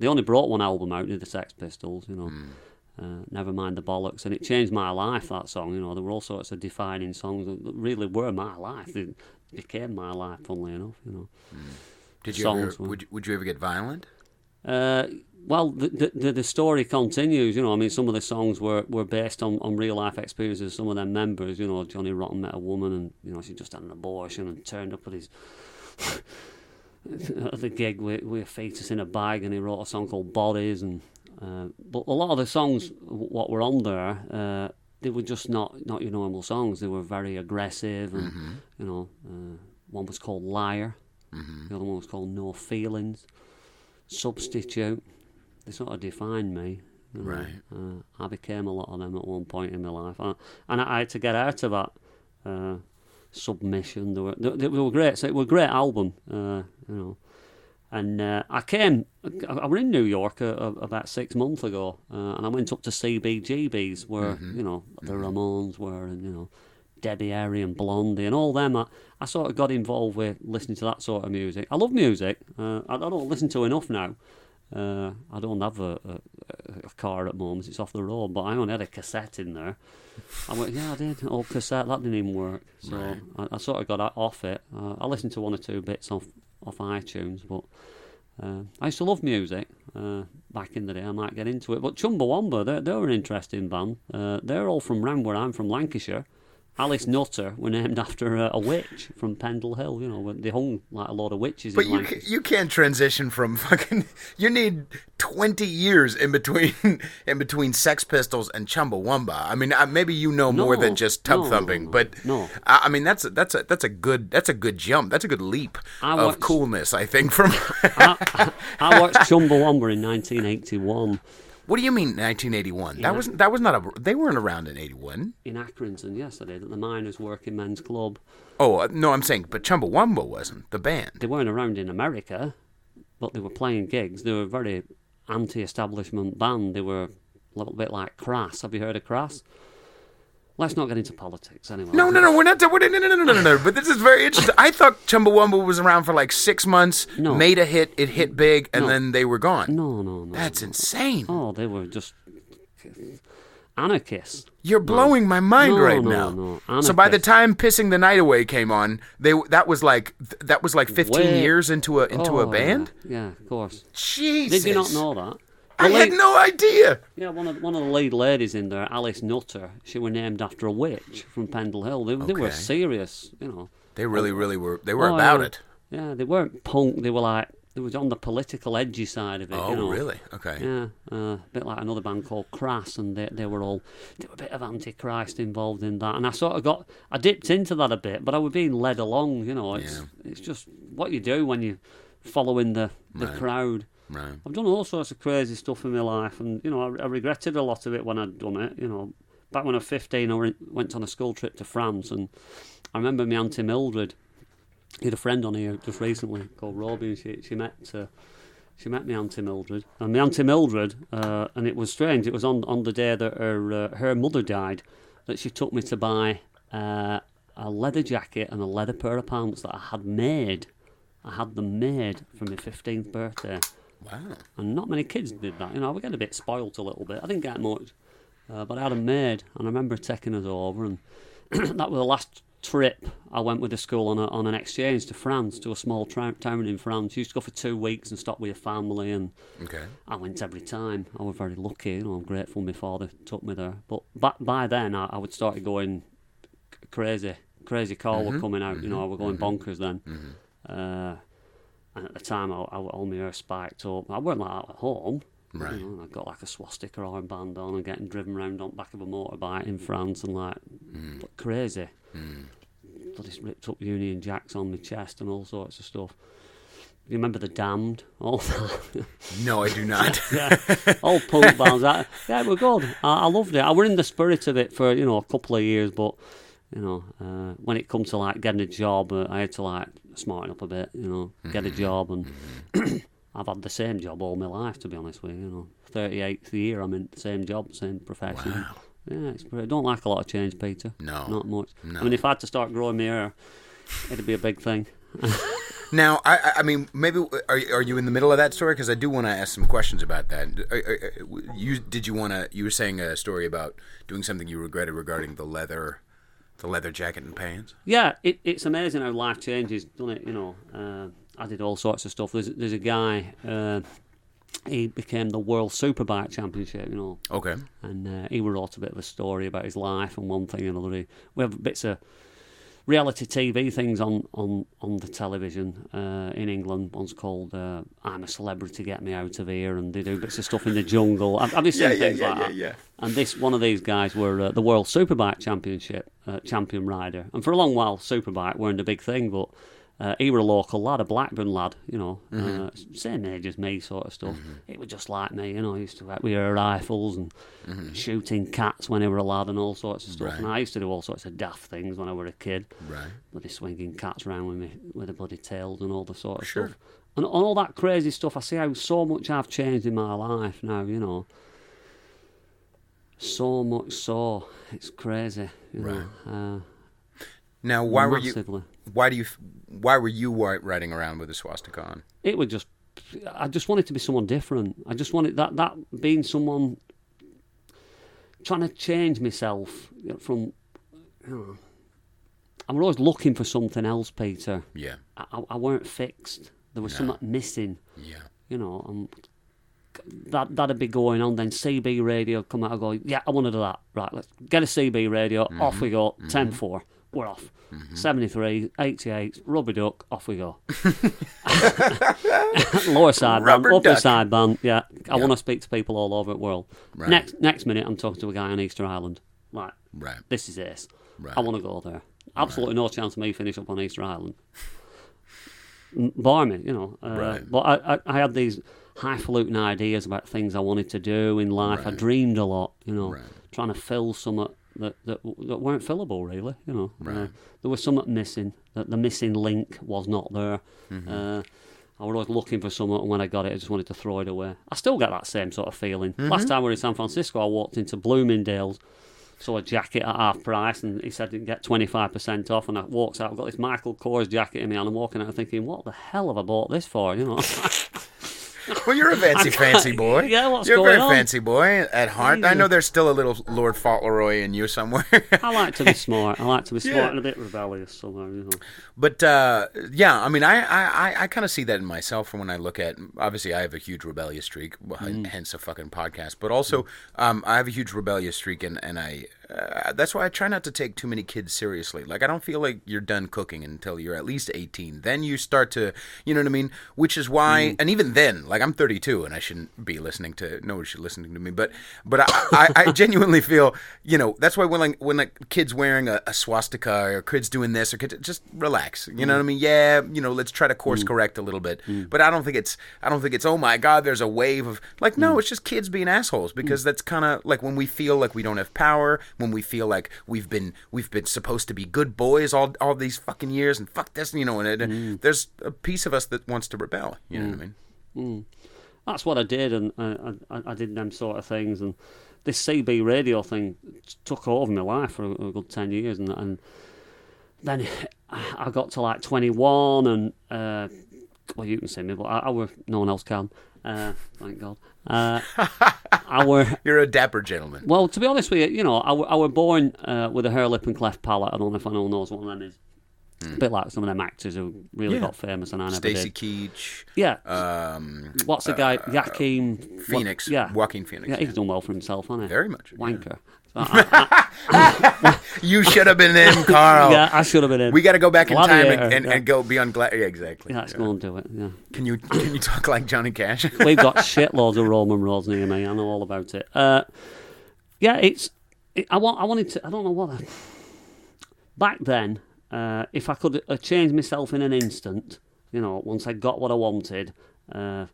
they only brought one album out, the Sex Pistols, Never Mind the Bollocks, and it changed my life, that song. There were all sorts of defining songs that really were my life. They became my life, funnily enough. Did you ever, would you ever get violent? Well, the story continues, some of the songs were based on real life experiences of some of their members. Johnny Rotten met a woman, and she just had an abortion and turned up at his at the gig with a fetus in a bag, and he wrote a song called Bodies. And but a lot of the songs what were on there, they were just not your normal songs. They were very aggressive, and one was called Liar, the other one was called No Feelings, Substitute. They sort of defined me. Right. I became a lot of them at one point in my life, and I had to get out of that submission. They were great. So it was a great album, And I was in New York about 6 months ago, and I went up to CBGB's where the Ramones were, and Debbie Harry and Blondie and all them. I sort of got involved with listening to that sort of music. I love music. I don't listen to enough now. I don't have a a car at the moment. It's off the road, but I only had a cassette in there. I went, yeah, I did. Old cassette, that didn't even work. So Right. I sort of got off it. I listened to one or two bits off iTunes, but I used to love music back in the day. I might get into it. But Chumbawamba, they were an interesting band. They're all from round where I'm from, Lancashire. Alice Nutter were named after a witch from Pendle Hill. You know, when they hung like a lot of witches But in Lancashire. you can't transition from fucking. You need 20 years in between Sex Pistols and Chumbawamba. I mean, maybe you know more than just tub thumping, but I mean that's a good jump. That's a good leap of coolness. I think from. I watched Chumbawamba in 1981. What do you mean 1981? That was not they weren't around in 81. In Accrington, yes, I did. At the Miners Working Men's Club. Oh, no, I'm saying, but Chumbawamba wasn't, the band. They weren't around in America, but they were playing gigs. They were a very anti-establishment band. They were a little bit like Crass. Have you heard of Crass? Let's not get into politics anyway. No, we're not. No. But this is very interesting. I thought Chumbawamba was around for like 6 months, made a hit, it hit big, and then they were gone. No. That's insane. Oh, they were just anarchists. You're blowing my mind right now. No. So by the time "Pissing the Night Away" came on, that was like 15 years into a band. Yeah, of course. Jesus. Did you not know that? I had no idea. Yeah, one of the lead ladies in there, Alice Nutter, she was named after a witch from Pendle Hill. They were serious, you know. They really were. They were about it. Yeah, they weren't punk. They were on the political edgy side of it. Oh, you know? really? Okay. Yeah, a bit like another band called Crass, and they were a bit of Antichrist involved in that. And I dipped into that a bit, but I was being led along. You know, it's just what you do when you following the crowd. Right. I've done all sorts of crazy stuff in my life, and you know, I regretted a lot of it when I'd done it. You know, back when I was 15, I went on a school trip to France, and I remember my Auntie Mildred. He had a friend on here just recently called Robbie, and she met my Auntie Mildred, and my Auntie Mildred, and it was strange. It was on the day that her mother died that she took me to buy a leather jacket and a leather pair of pants that I had made. I had them made for my 15th birthday. Wow. And not many kids did that. You know, we get a bit spoilt a little bit. I didn't get much, but I had them made, and I remember taking us over, and that was the last trip I went with the school on an exchange to France, to a small town in France. You used to go for 2 weeks and stop with your family, and I went every time. I was very lucky. You know, I'm grateful my father took me there. But by then, I would start going crazy call were coming out. You know, I was going bonkers then. And at the time, all my hair spiked up. I weren't like that at home. Right. You know, I got like a swastika armband on and getting driven around on the back of a motorbike in France and like crazy. Bloody ripped up Union Jacks on my chest and all sorts of stuff. You remember The Damned? All that. No, I do not. Yeah, all punk bands. Yeah, it was good. I loved it. I was in the spirit of it for, you know, a couple of years, but, you know, when it comes to like getting a job, I had to like smarten up a bit, you know, get a job, and I've had the same job all my life, to be honest with you. You know, 38th year I'm in the same job, same profession. Wow. Yeah, it's great. I don't like a lot of change, Peter. No, not much. No. I mean, if I had to start growing my hair, it'd be a big thing. Now, I mean, maybe are you in the middle of that story? Because I do want to ask some questions about that. You were saying a story about doing something you regretted regarding the leather jacket and pants? Yeah, it's amazing how life changes, doesn't it? You know, I did all sorts of stuff. There's a guy, he became the World Superbike Championship, you know. Okay. And he wrote a bit of a story about his life and one thing and another. We have bits of reality TV things on the television in England. One's called I'm a Celebrity, Get Me Out of Here, and they do bits of stuff in the jungle. Have you seen things like that? Yeah. And one of these guys were the World Superbike Championship champion rider. And for a long while, Superbike weren't a big thing, but he were a local lad, a Blackburn lad, you know, same age as me sort of stuff. It was just like me, you know. He used to wear air rifles and shooting cats when he were a lad and all sorts of stuff. Right. And I used to do all sorts of daft things when I were a kid. Right. Bloody swinging cats around with me with the bloody tails and all the sort of stuff. And all that crazy stuff, I see how so much I've changed in my life now, you know. So much so. It's crazy, you know. Now, why were you riding around with a swastika on? It was just I just wanted to be someone different. I just wanted that being someone trying to change myself from. I was always looking for something else, Peter. Yeah. I weren't fixed. There was something missing. Yeah. That'd be going on. Then CB radio come out and go, yeah, I want to do that. Right, let's get a CB radio. Off we go. 10-4. We're off. 73, 88, rubber duck. Off we go. Lower sideband, upper sideband. Yeah, I want to speak to people all over the world. Right. Next minute, I'm talking to a guy on Easter Island. Right. This is this. Right. I want to go there. Absolutely no chance of me finish up on Easter Island. Bar me, But I had these highfalutin ideas about things I wanted to do in life. I dreamed a lot, trying to fill some that weren't fillable, really. There was something missing. The missing link was not there. I was always looking for something, and when I got it, I just wanted to throw it away. I still get that same sort of feeling. Last time we were in San Francisco, I walked into Bloomingdale's, saw a jacket at half price, and he said you can get 25% off, and I walked out, I've got this Michael Kors jacket in me, and I'm walking out thinking, what the hell have I bought this for, Well, you're a fancy boy. Yeah, what's you're going on? You're a very fancy boy at heart. I know there's still a little Lord Fauntleroy in you somewhere. I like to be smart. And a bit rebellious somehow, But, I mean, I kind of see that in myself from when I look at, obviously I have a huge rebellious streak, hence a fucking podcast, but also I have a huge rebellious streak, and I that's why I try not to take too many kids seriously. Like, I don't feel like you're done cooking until you're at least 18. Then you start to, you know what I mean? Which is why, and even then, like, I'm 32 and I shouldn't be listening to, nobody should listen to me, but I genuinely feel, that's why when like kids wearing a swastika or kids doing this or kids, just relax. You know what I mean? Yeah, let's try to course correct a little bit. But I don't think it's, oh my God, there's a wave of, like, no, it's just kids being assholes, because that's kind of like when we feel like we don't have power, when we feel like we've been supposed to be good boys all these fucking years, and fuck this, and there's a piece of us that wants to rebel. You know what I mean? That's what I did, and I did them sort of things, and this CB radio thing took over my life for a good 10 years, and then I got to like 21, and well, you can see me, but no one else can. Thank God. You're a dapper gentleman. Well, to be honest with you, I were born with a hair, lip, and cleft palate. I don't know if anyone knows what one of them is. A bit like some of them actors who really got famous, and I never did. Stacey Keach. Yeah. What's the guy? Joaquin Phoenix. Joaquin Phoenix. Yeah, he's done well for himself, hasn't he? Very much. Wanker. You should have been in, Carl. Yeah, I should have been in. We got to go back in time and go beyond Yeah, exactly. Yeah, let's go and do it. Yeah. Can you talk like Johnny Cash? We've got shitloads of Roman roads near me. I know all about it. Yeah, I wanted to. I don't know what. Back then, if I could change myself in an instant, once I got what I wanted, I'd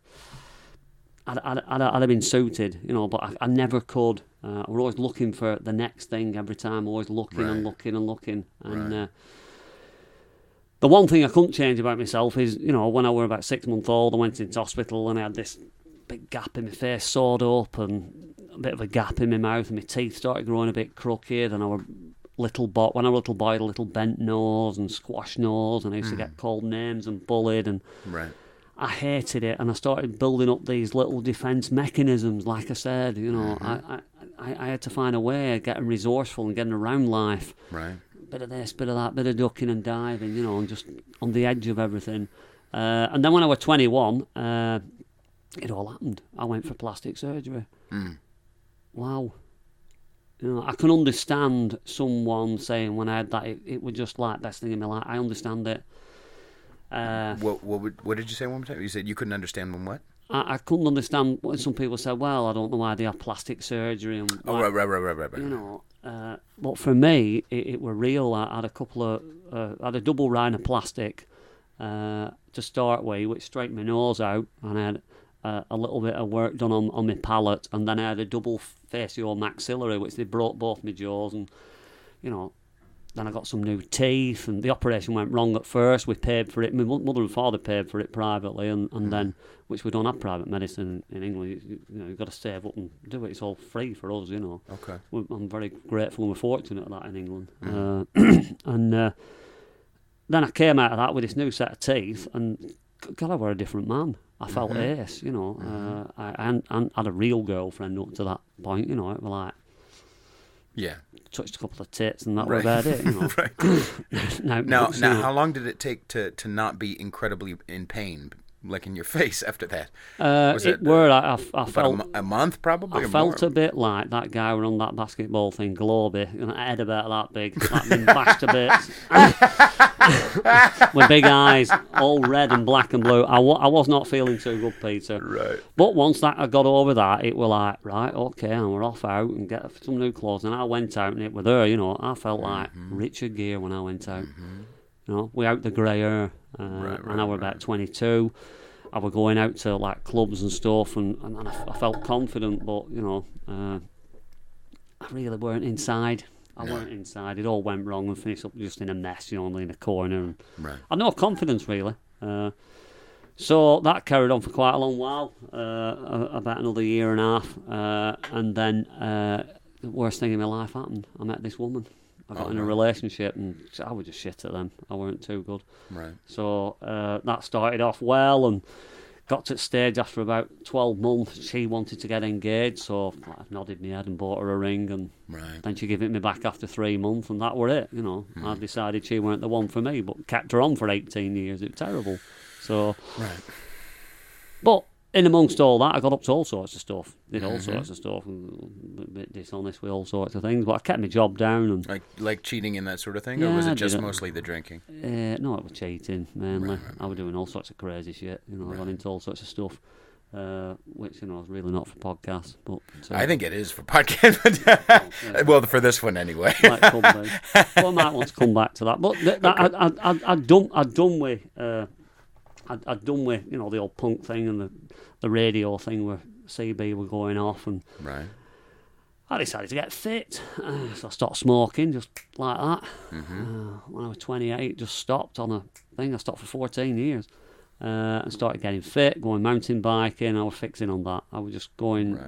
have been suited, but I never could. I was always looking for the next thing every time, always looking and looking and looking. And the one thing I couldn't change about myself is, when I was about 6 months old, I went into hospital and I had this big gap in my face, sawed up, and a bit of a gap in my mouth, and my teeth started growing a bit crooked, and when I was a little boy, I had a little bent nose and squash nose, and I used to get called names and bullied, and I hated it, and I started building up these little defence mechanisms. Like I said, I had to find a way of getting resourceful and getting around life. Right. Bit of this, bit of that, bit of ducking and diving, and just on the edge of everything. And then when I was 21, it all happened. I went for plastic surgery. Wow. I can understand someone saying when I had that, it was just like best thing in my life. I understand it. What did you say one more time? You said you couldn't understand when what? I couldn't understand when some people said, well, I don't know why they have plastic surgery. And Right. But for me, it were real. I had I had a double rhinoplastic to start with, which straightened my nose out, and I had a little bit of work done on my palate, and then I had a double facial-maxillary, which they broke both my jaws, and, then I got some new teeth, and the operation went wrong at first. We paid for it. My mother and father paid for it privately, and then, which we don't have private medicine in England. You've got to save up and do it. It's all free for us, Okay. I'm very grateful and we're fortunate at that in England. And then I came out of that with this new set of teeth, and God, I were a different man. I felt ace, you know. I hadn't had a real girlfriend up to that point, you know. It was like, touched a couple of tits and that was about it, you know. Right. Now, how long did it take to not be incredibly in pain, like in your face after that? Was it I felt a month probably? I felt a bit like that guy who on that basketball thing, Globy, and a head about that big, like been bashed to bits, with big eyes, all red and black and blue. I was not feeling too good, Peter. Right. But once that I got over that, it was like, right, okay, and we're off out and get some new clothes. And I went out and it was her, you know. I felt like Richard Gere when I went out. You know, without the grey hair, and I was about 22. I was going out to like clubs and stuff, and I felt confident, but you know, I really weren't inside. I weren't inside. It all went wrong and finished up just in a mess, you know, only in a corner. And I had no confidence really. So that carried on for quite a long while, about another year and a half, and then the worst thing in my life happened. I met this woman. I got in a relationship and I was just shit at them. I weren't too good. Right. So that started off well and got to the stage after about 12 months. She wanted to get engaged, so I nodded my head and bought her a ring, and then she gave it me back after 3 months, and that were it. You know, I decided she weren't the one for me, but kept her on for 18 years. It was terrible. So, but in amongst all that, I got up to all sorts of stuff. Did all sorts of stuff, and a bit dishonest with all sorts of things. But I kept my job down. And like cheating and that sort of thing, or was it just mostly the drinking? No, it was cheating mainly. I was doing all sorts of crazy shit. You know, I got into all sorts of stuff, which you know is really not for podcasts. But I think it is for podcasts. Well, for this one anyway. Might come be. Well, I might want to come back to that. But I'd done with you know the old punk thing and the radio thing where CB were going off, and I decided to get fit. So I stopped smoking just like that. When I was 28, just stopped on a thing. I stopped for 14 years and started getting fit, going mountain biking. I was fixing on that. I was just going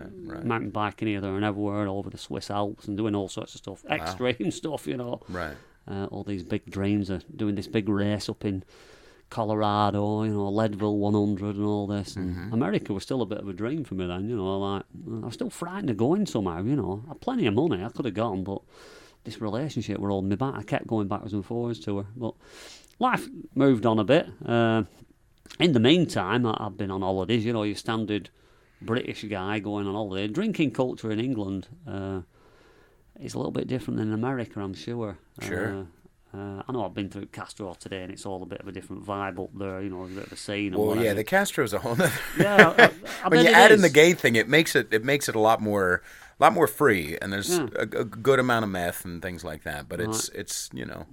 mountain biking here, there, and everywhere, all over the Swiss Alps, and doing all sorts of stuff, extreme stuff, you know. All these big dreams of doing this big race up in Colorado, you know, Leadville 100 and all this. And America was still a bit of a dream for me then, you know. Like, I was still frightened of going somehow, you know. I had plenty of money, I could have gone, but this relationship were holding me back. I kept going backwards and forwards to her. But life moved on a bit. In the meantime, I've been on holidays, you know, your standard British guy going on holiday. Drinking culture in England is a little bit different than in America, I'm sure. I know I've been through Castro today, and it's all a bit of a different vibe up there. You know, a bit of a scene. Well, yeah, the Castro's a whole nother. I when you add in the gay thing, it makes it a lot more free, and there's a good amount of meth and things like that. But it's you know,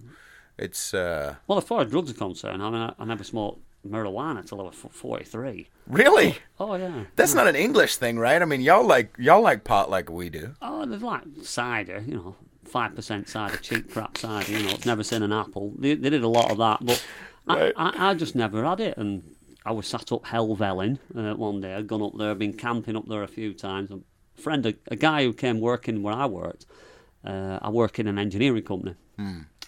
it's. Well, as far as drugs are concerned, I mean, I never smoked marijuana till I was 43. Really? Oh yeah. That's not an English thing, right? I mean, y'all like pot like we do. Oh, there's like cider, you know. 5% cider, cheap crap cider, you know, it's never seen an apple. They did a lot of that, but I just never had it. And I was sat up Helvellyn one day. I'd gone up there, been camping up there a few times. A friend, a guy who came working where I worked, I work in an engineering company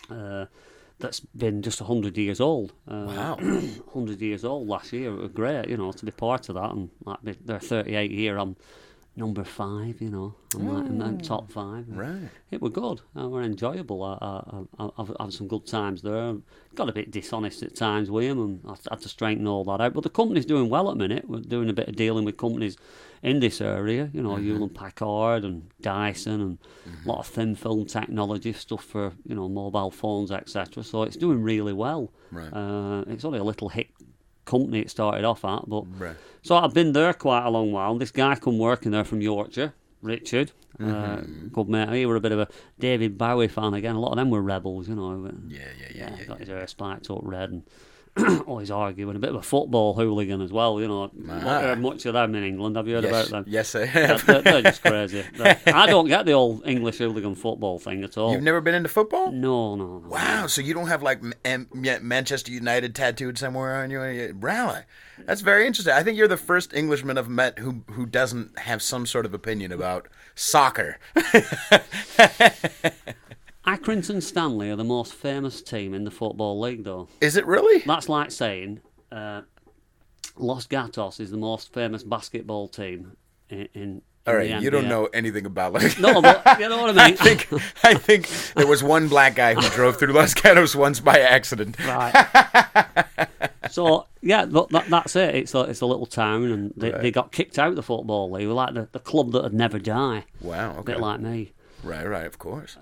that's been just 100 years old. Wow. 100 years old last year. It was great, you know, to be part of that. And like they're 38 year, I'm number 5, you know. I'm like in the top 5. Right. It was good. It were enjoyable. I've had some good times there. Got a bit dishonest at times with him, and I had to straighten all that out. But the company's doing well at the minute. We're doing a bit of dealing with companies in this area, you know, Hewlett Packard and Dyson, and a lot of thin film technology stuff for, you know, mobile phones, etc. So it's doing really well. Right. It's only a little hit company it started off at, but so I've been there quite a long while. This guy come working there from Yorkshire, Richard, good mate. He were a bit of a David Bowie fan again. A lot of them were rebels, you know. Got his hair spiked up red, and always arguing. A bit of a football hooligan as well, you know. Not heard much of them in England. Have you heard about them? Yes, I have. They're just crazy. I don't get the old English hooligan football thing at all. You've never been into football? No. Wow, so you don't have like Manchester United tattooed somewhere on you? Really? That's very interesting. I think you're the first Englishman I've met who doesn't have some sort of opinion about soccer. Accrington Stanley are the most famous team in the Football League, though. Is it really? That's like saying Right. Los Gatos is the most famous basketball team in All the right, you don't NBA. know anything about Los. No, but you know what I mean. I think there was one black guy who drove through Los Gatos once by accident. Right. So yeah, that's it. It's a little town, and they got kicked out of the football league. They were like the club that would never die. Wow. Okay. A bit like me. Right. Of course.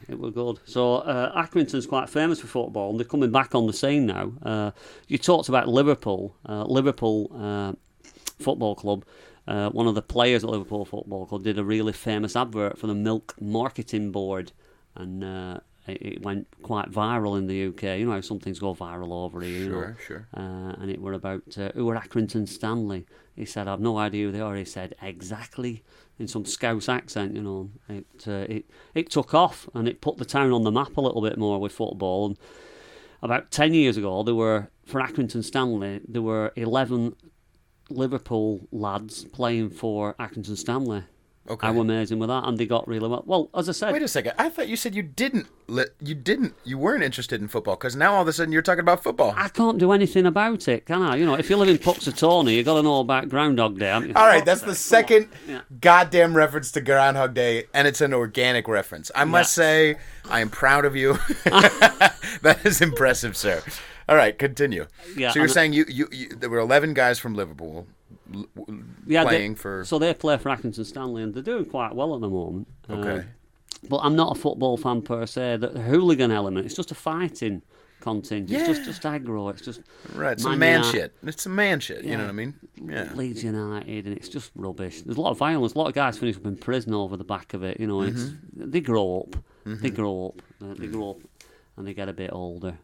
It was good. So Accrington's quite famous for football, and they're coming back on the scene now. You talked about Liverpool. Liverpool Football Club. One of the players at Liverpool Football Club did a really famous advert for the Milk Marketing Board, and it went quite viral in the UK. You know how some things go viral over here. Sure. And it were about who were Accrington Stanley. He said, "I've no idea who they are." He said, "Exactly," in some Scouse accent. You know, it took off, and it put the town on the map a little bit more with football. And about 10 years ago, for Accrington Stanley, there were 11 Liverpool lads playing for Accrington Stanley. Okay. How amazing with that, and they got really well. Well, as I said, Wait a second. I thought you said you weren't interested in football, because now all of a sudden you're talking about football. I can't do anything about it, can I? You know, if you live in Puxatawny, you got to know about Groundhog Day, haven't you? All right, that's the second Yeah. goddamn reference to Groundhog Day, and it's an organic reference. I must say, I am proud of you. That is impressive, sir. All right, continue. Yeah, So you're saying you there were 11 guys from Liverpool playing for... So they play for Accrington Stanley, and they're doing quite well at the moment. Okay. But I'm not a football fan per se. The hooligan element, it's just a fighting contingent. Yeah. It's just aggro. It's just Right, some man shit. It's some man shit, you Yeah. know what I mean? Yeah. Leeds United, and it's just rubbish. There's a lot of violence. A lot of guys finish up in prison over the back of it. You know, it's they grow up. They grow up. They grow up, and they get a bit older.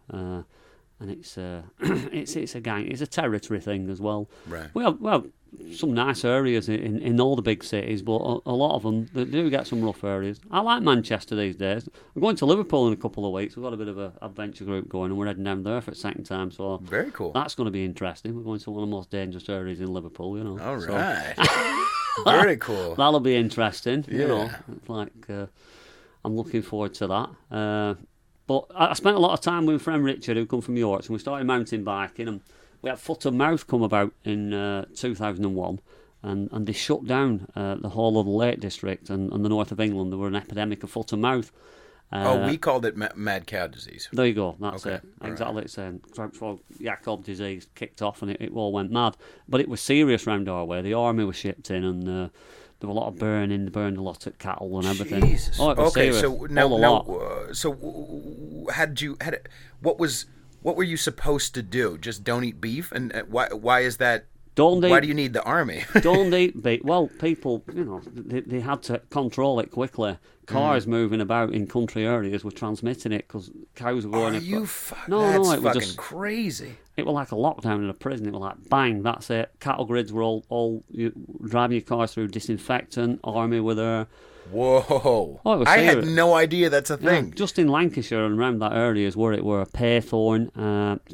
And it's a gang. It's a territory thing as well. Right. We have some nice areas in all the big cities, but a lot of them they do get some rough areas. I like Manchester these days. I'm going to Liverpool in a couple of weeks. We've got a bit of an adventure group going, and we're heading down there for the second time. So Very cool. that's going to be interesting. We're going to one of the most dangerous areas in Liverpool. You know. All So right. Very cool. that'll be interesting. You know, Yeah. it's like I'm looking forward to that. But I spent a lot of time with my friend Richard, who come from York, and we started mountain biking, and we had foot and mouth come about in 2001, and they shut down the whole of the Lake District and the north of England. There were an epidemic of foot and mouth. We called it mad cow disease. There you go, that's Okay, it. all Exactly, it's before Jacob disease kicked off, and it all went mad. But it was serious round our way. The army was shipped in, and there were a lot of burning. They burned a lot of cattle and everything. Jesus. Oh, it was Okay, serious. so what were you supposed to do? Just don't eat beef? And why is that? Why do you need the army? Don't eat beef. Well, people, you know, they had to control it quickly. Cars moving about in country areas were transmitting it because cows were going. Are That's it was fucking crazy. It was like a lockdown in a prison. It was like bang, that's it. Cattle grids were all driving your cars through disinfectant. Army were there. Whoa! Oh, it was I had serious. no idea that's a thing. Yeah, just in Lancashire and around that area is where it were Paythorn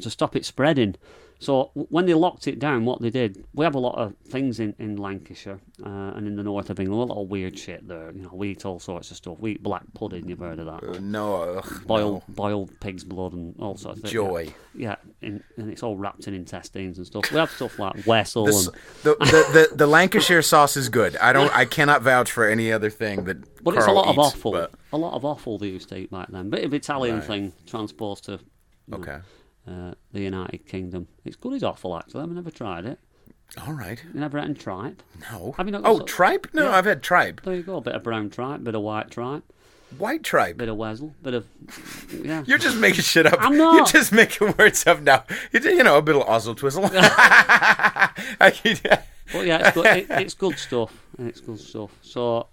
to stop it spreading. So when they locked it down, what they did, we have a lot of things in Lancashire and in the north of England, a lot of weird shit there. You know, we eat all sorts of stuff. We eat black pudding, you've heard of that? No. Boiled pig's blood and all sorts of things. Joy. Yeah, and it's all wrapped in intestines and stuff. We have stuff like Wessel. The Lancashire sauce is good. I cannot vouch for any other thing that But Carl it's a lot of eats, offal. but- A lot of offal they used to eat back then. Bit of Italian Right. thing transposed to Okay. The United Kingdom. It's good as offal, actually. I've never tried it. All right. You never had tripe? No. Have you not got Oh, some- tripe? No, Yeah. I've had tripe. There you go. A bit of brown tripe, bit of white tripe, White tripe. bit of Wessel, bit of... Yeah. You're just making shit up. I'm not. You're just making words up now. You know, a bit of ozzle twizzle. But yeah, it's good, it's good stuff. It's good stuff. So...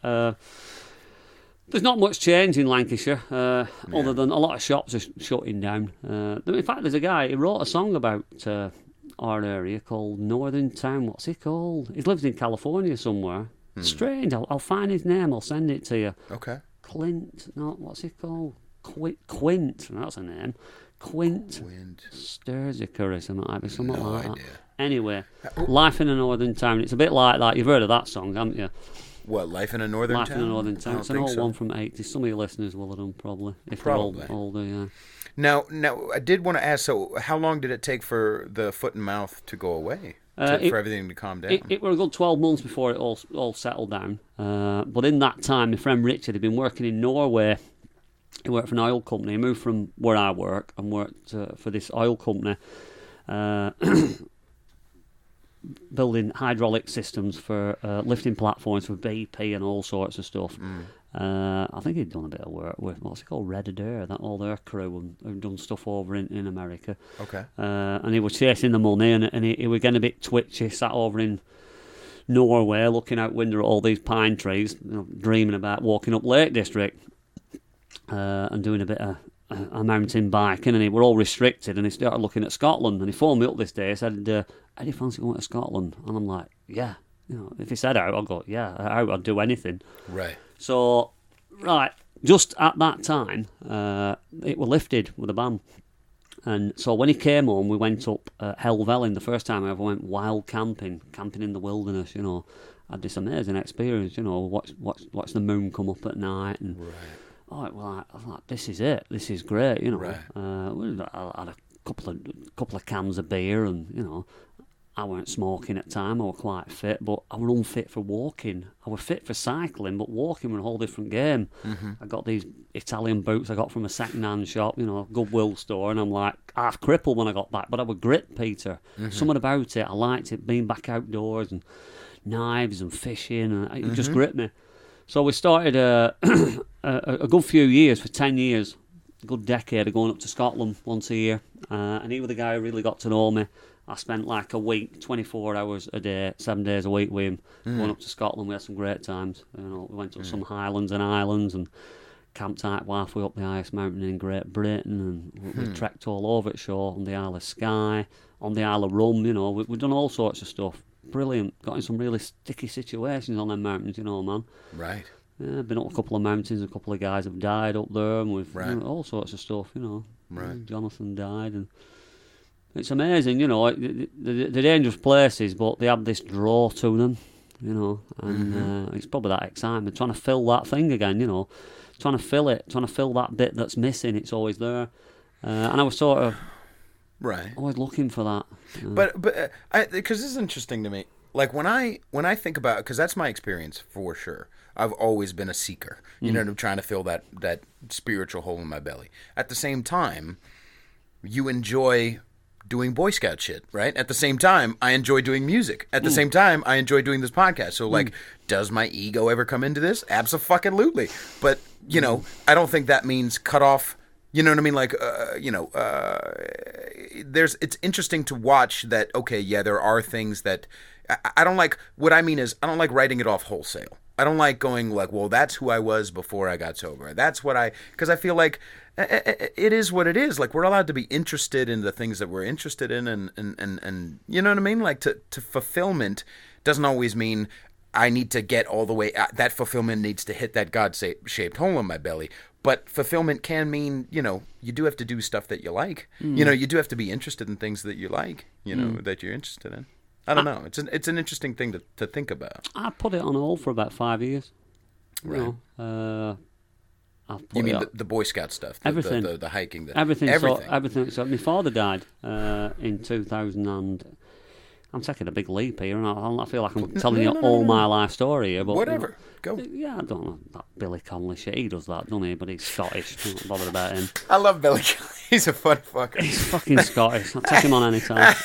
there's not much change in Lancashire, other than a lot of shops are shutting down. In fact, there's a guy, he wrote a song about our area called Northern Town. What's he called? He lives in California somewhere. Strange. I'll find his name. I'll send it to you. Okay. Clint. No, what's he called? Quint. That's a name. Quint Sturziker or something like that. Something like that. Anyway, life in a northern town. It's a bit like that. You've heard of that song, haven't you? What, Life in a Northern Life Town? in a Northern Town. It's an think old so. one from the 80s. Some of your listeners will have done, probably. If Probably. they're older, yeah. Now, I did want to ask, so how long did it take for the foot and mouth to go away? For everything to calm down? It were a good 12 months before it all settled down. But in that time, my friend Richard had been working in Norway. He worked for an oil company. He moved from where I work and worked for this oil company, building hydraulic systems for lifting platforms for BP and all sorts of stuff. I think he'd done a bit of work with, what's it called, Red Adair, that all their crew, and who'd done stuff over in America. Okay. And he was chasing the money, and he was getting a bit twitchy, sat over in Norway, looking out window at all these pine trees, dreaming about walking up Lake District and doing a bit of a mountain biking, and we're all restricted, and he started looking at Scotland, and he phoned me up this day, said, how do you fancy going to Scotland? And I'm like, yeah. If he said out, I'll go, yeah, out, I'd do anything. Right. So, just at that time, it were lifted with a ban. And so when he came home, we went up Helvellyn. The first time I ever went wild camping in the wilderness, I had this amazing experience, watch the moon come up at night. And, I was like, this is it. This is great, Right. I had a couple of cans of beer, and, I weren't smoking at the time. I was quite fit, but I was unfit for walking. I was fit for cycling, but walking was a whole different game. Mm-hmm. I got these Italian boots I got from a second-hand shop, Goodwill store, and I'm like half crippled when I got back, but I was grit, Peter. Mm-hmm. Something about it, I liked it, being back outdoors and knives and fishing, and it just gripped me. So we started a good few years, for 10 years, a good decade of going up to Scotland once a year, and he was the guy who really got to know me. I spent like a week, 24 hours a day, 7 days a week with him, going up to Scotland. We had some great times. We went to some highlands and islands and camped out halfway up the highest mountain in Great Britain, and we trekked all over it, shore, on the Isle of Skye, on the Isle of Rum, we've done all sorts of stuff. Brilliant. Got in some really sticky situations on them mountains, man. Right. Yeah, been up a couple of mountains, a couple of guys have died up there, and we've all sorts of stuff, Right. Jonathan died, and it's amazing, the dangerous places, but they have this draw to them, and it's probably that excitement, trying to fill that thing again, trying to fill it, trying to fill that bit that's missing. It's always there, and I was sort of always looking for that. But because this is interesting to me. Like when I think about, because that's my experience for sure. I've always been a seeker, I'm trying to fill that spiritual hole in my belly. At the same time, you enjoy doing Boy Scout shit, right? At the same time, I enjoy doing music. At the same time, I enjoy doing this podcast. So, does my ego ever come into this? Abso-fucking-lutely. But, I don't think that means cut off, you know what I mean? Like, it's interesting to watch that, okay, yeah, there are things that, I don't like, what I mean is, I don't like writing it off wholesale. I don't like going like, well, that's who I was before I got sober. That's what because I feel like it is what it is. Like, we're allowed to be interested in the things that we're interested in, and you know what I mean? Like, to fulfillment doesn't always mean I need to get all the way out. That fulfillment needs to hit that God-shaped hole in my belly. But fulfillment can mean, you do have to do stuff that you like. You do have to be interested in things that you like, that you're interested in. I don't know. It's an interesting thing to think about. I put it on hold for about 5 years. Right. You mean the Boy Scout stuff? Everything. The hiking? Everything. Everything. So my father died in 2000 and... I'm taking a big leap here, and I feel like I'm telling you all my life story here. But, whatever. Go. Yeah, I don't know that Billy Connolly shit. He does that, doesn't he? But he's Scottish. I'm not bothered about him. I love Billy Connolly. He's a fun fucker. He's fucking Scottish. I'll take him on any time.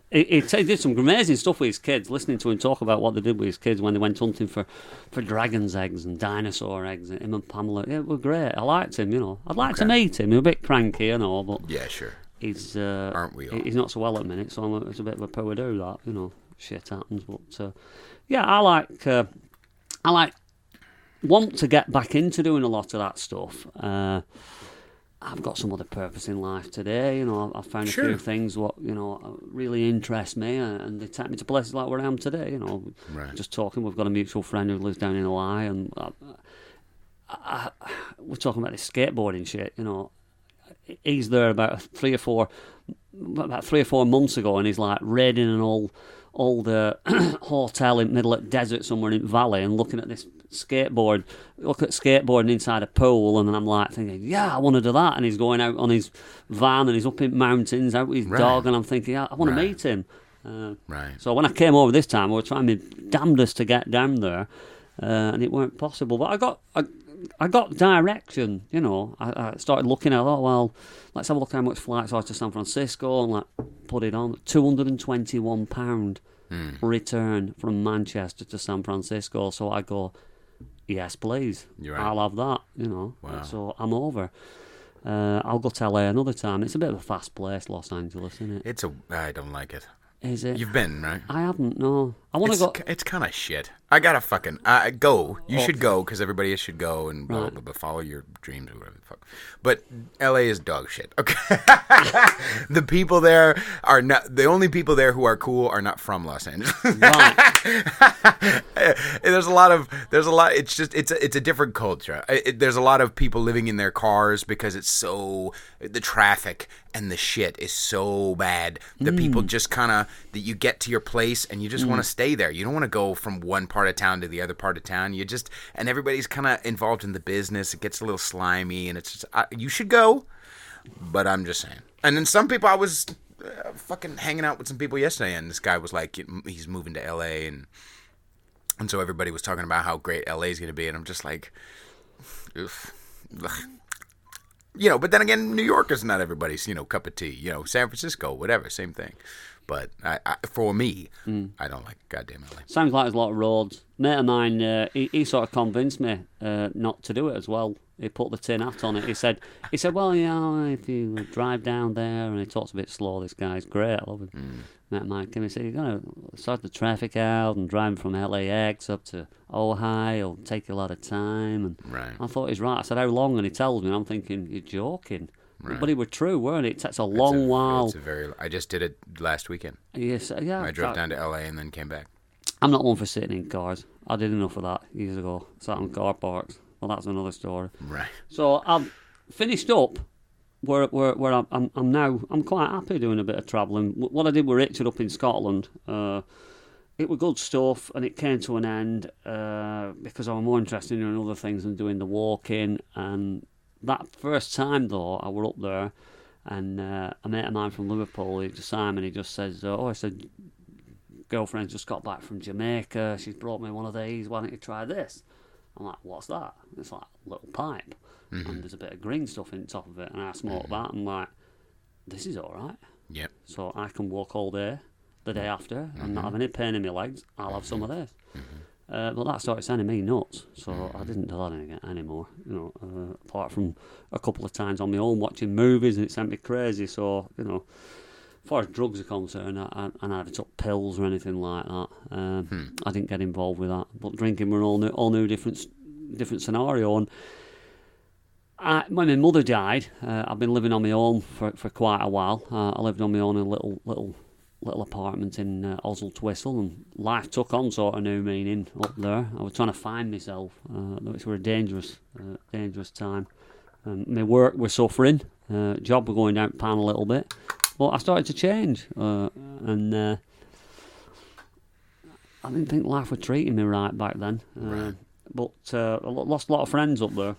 He did some amazing stuff with his kids, listening to him talk about what they did with his kids when they went hunting for dragon's eggs and dinosaur eggs. And him and Pamela, it was great. I liked him, I'd like to meet him. He was a bit cranky, but... Yeah, sure. He's aren't we all? He's not so well at the minute, so it's a bit of a power do that, shit happens. But yeah, I like want to get back into doing a lot of that stuff. I've got some other purpose in life today. I've found a few things what really interest me, and they take me to places like where I am today. Right. Just talking. We've got a mutual friend who lives down in Hawaii, and we're talking about this skateboarding shit. He's there about 3 or 4 months ago, and he's like raiding an old hotel in the middle of the desert somewhere in Valley and looking at this skateboarding inside a pool, and then I'm like thinking, yeah, I want to do that. And he's going out on his van and he's up in mountains out with his dog, and I'm thinking, yeah, I want to meet him. So when I came over this time, I was trying my damnedest to get down there, and it weren't possible. But I got direction, you know. I started looking at, well, let's have a look how much flights are to San Francisco, and put it on £221 return from Manchester to San Francisco. So I go, yes, please, I'll have that, you know. Wow. So I'm over. I'll go to LA another time. It's a bit of a fast place, Los Angeles, isn't it? I don't like it. Is it? You've been, right? I haven't, no. I want to go. It's kind of shit. I gotta fucking go. You should go because everybody should go and blah, blah, blah, follow your dreams or whatever the fuck. But LA is dog shit. Okay, the people there are not. The only people there who are cool are not from Los Angeles. Right. There's a lot. It's just it's a different culture. There's a lot of people living in their cars because the traffic and the shit is so bad that people just kind of that you get to your place and you just want to stay there. You don't want to go from one part of town to the other part of town. And everybody's kind of involved in the business. It gets a little slimy, and it's just you should go, but I'm just saying. And then some people, I was fucking hanging out with some people yesterday, and this guy was like, he's moving to LA, and so everybody was talking about how great LA is going to be, and I'm just like, oof. You know, but then again, New York is not everybody's, cup of tea. San Francisco, whatever, same thing. But for me, I don't like goddamn LA. Sounds like there's a lot of roads. Mate of mine, he sort of convinced me not to do it as well. He put the tin hat on it. He said, well, if you drive down there, and he talks a bit slow, this guy's great, I love him. Mate of mine came and said, you're going to sort the traffic out, and driving from LAX up to Ojai will take you a lot of time. And right. I thought he's right. I said, how long? And he tells me, and I'm thinking, you're joking. Right. But it were true, weren't it? It takes a long while. I just did it last weekend. Yes, yeah. I drove down to LA and then came back. I'm not one for sitting in cars. I did enough of that years ago. Sat on car parks. Well, that's another story. Right. So I've finished up where I'm now. I'm quite happy doing a bit of travelling. What I did with Richard up in Scotland, it was good stuff, and it came to an end because I was more interested in doing other things than doing the walking. And that first time though, I were up there, and a mate of mine from Liverpool, Simon, he just says, I said, girlfriend just got back from Jamaica. She's brought me one of these. Why don't you try this? I'm like, what's that? It's like a little pipe, and there's a bit of green stuff in the top of it. And I smoked that. I'm like, this is all right. Yep. So I can walk all day, the day after, and not have any pain in my legs. I'll have some of this. But that started sending me nuts, so I didn't do that anymore. Apart from a couple of times on my own watching movies, and it sent me crazy. So as far as drugs are concerned, I never took pills or anything like that. I didn't get involved with that. But drinking were an all new different scenario. And when my mother died, I've been living on my own for quite a while. I lived on my own in a little apartment in Oswald-Twistle, and life took on sort of new meaning up there. I was trying to find myself, which were a dangerous time. My work was suffering, job was going down pan a little bit, but I started to change, and I didn't think life was treating me right back then. Right. But I lost a lot of friends up there.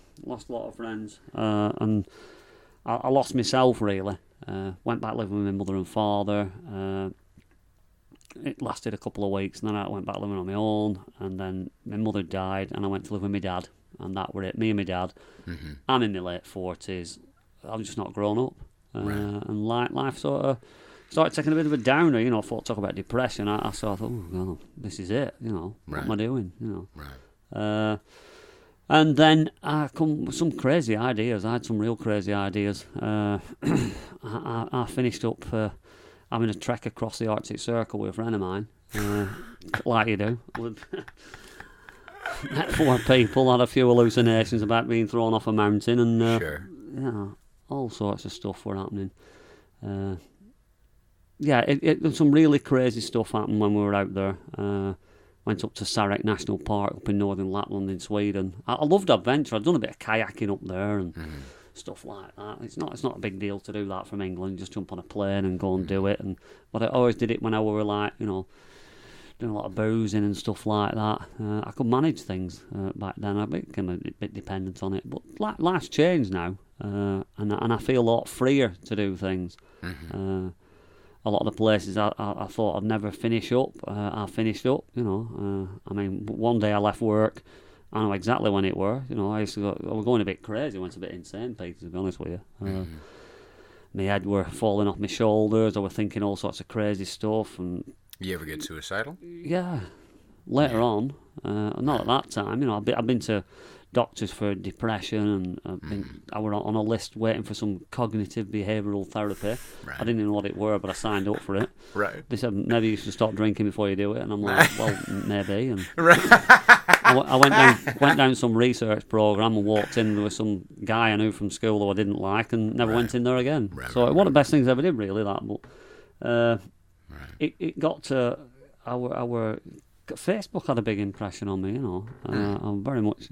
And I lost myself really. Went back living with my mother and father. It lasted a couple of weeks, and then I went back living on my own. And then my mother died, and I went to live with my dad, and that were it. Me and my dad. I'm in my late 40s. I'm just not grown up, and life sort of started taking a bit of a downer. I thought talk about depression. I sort of thought, oh God, this is it. What am I doing? Right. And then I come with some crazy ideas. I had some real crazy ideas. I finished up having a trek across the Arctic Circle with a friend of mine, like you do. Met 4 people, had a few hallucinations about being thrown off a mountain, and sure. All sorts of stuff were happening. Some really crazy stuff happened when we were out there. Went up to Sarek National Park up in northern Lapland in Sweden. I loved adventure. I'd done a bit of kayaking up there and stuff like that. It's not a big deal to do that from England. Just jump on a plane and go and do it. But I always did it when I were like, doing a lot of boozing and stuff like that. I could manage things back then. I became a bit dependent on it, but life's changed now, and I feel a lot freer to do things. Mm-hmm. A lot of the places I thought I'd never finish up, I finished up. I mean, one day I left work. I know exactly when it were. I used to go. I was going a bit crazy. I went a bit insane, Peter, to be honest with you. My head were falling off my shoulders. I was thinking all sorts of crazy stuff. And you ever get suicidal? Yeah, later on. Not at that time. I've been to doctors for depression, and I were on a list waiting for some cognitive behavioural therapy. Right. I didn't know what it were, but I signed up for it. Right. They said maybe you should stop drinking before you do it, and I'm like, well, maybe. And right. I went down some research program and walked in with some guy I knew from school who I didn't like, and never went in there again. Right, so one of the best things I ever did, really, that. But it got to our Facebook had a big impression on me. I'm very much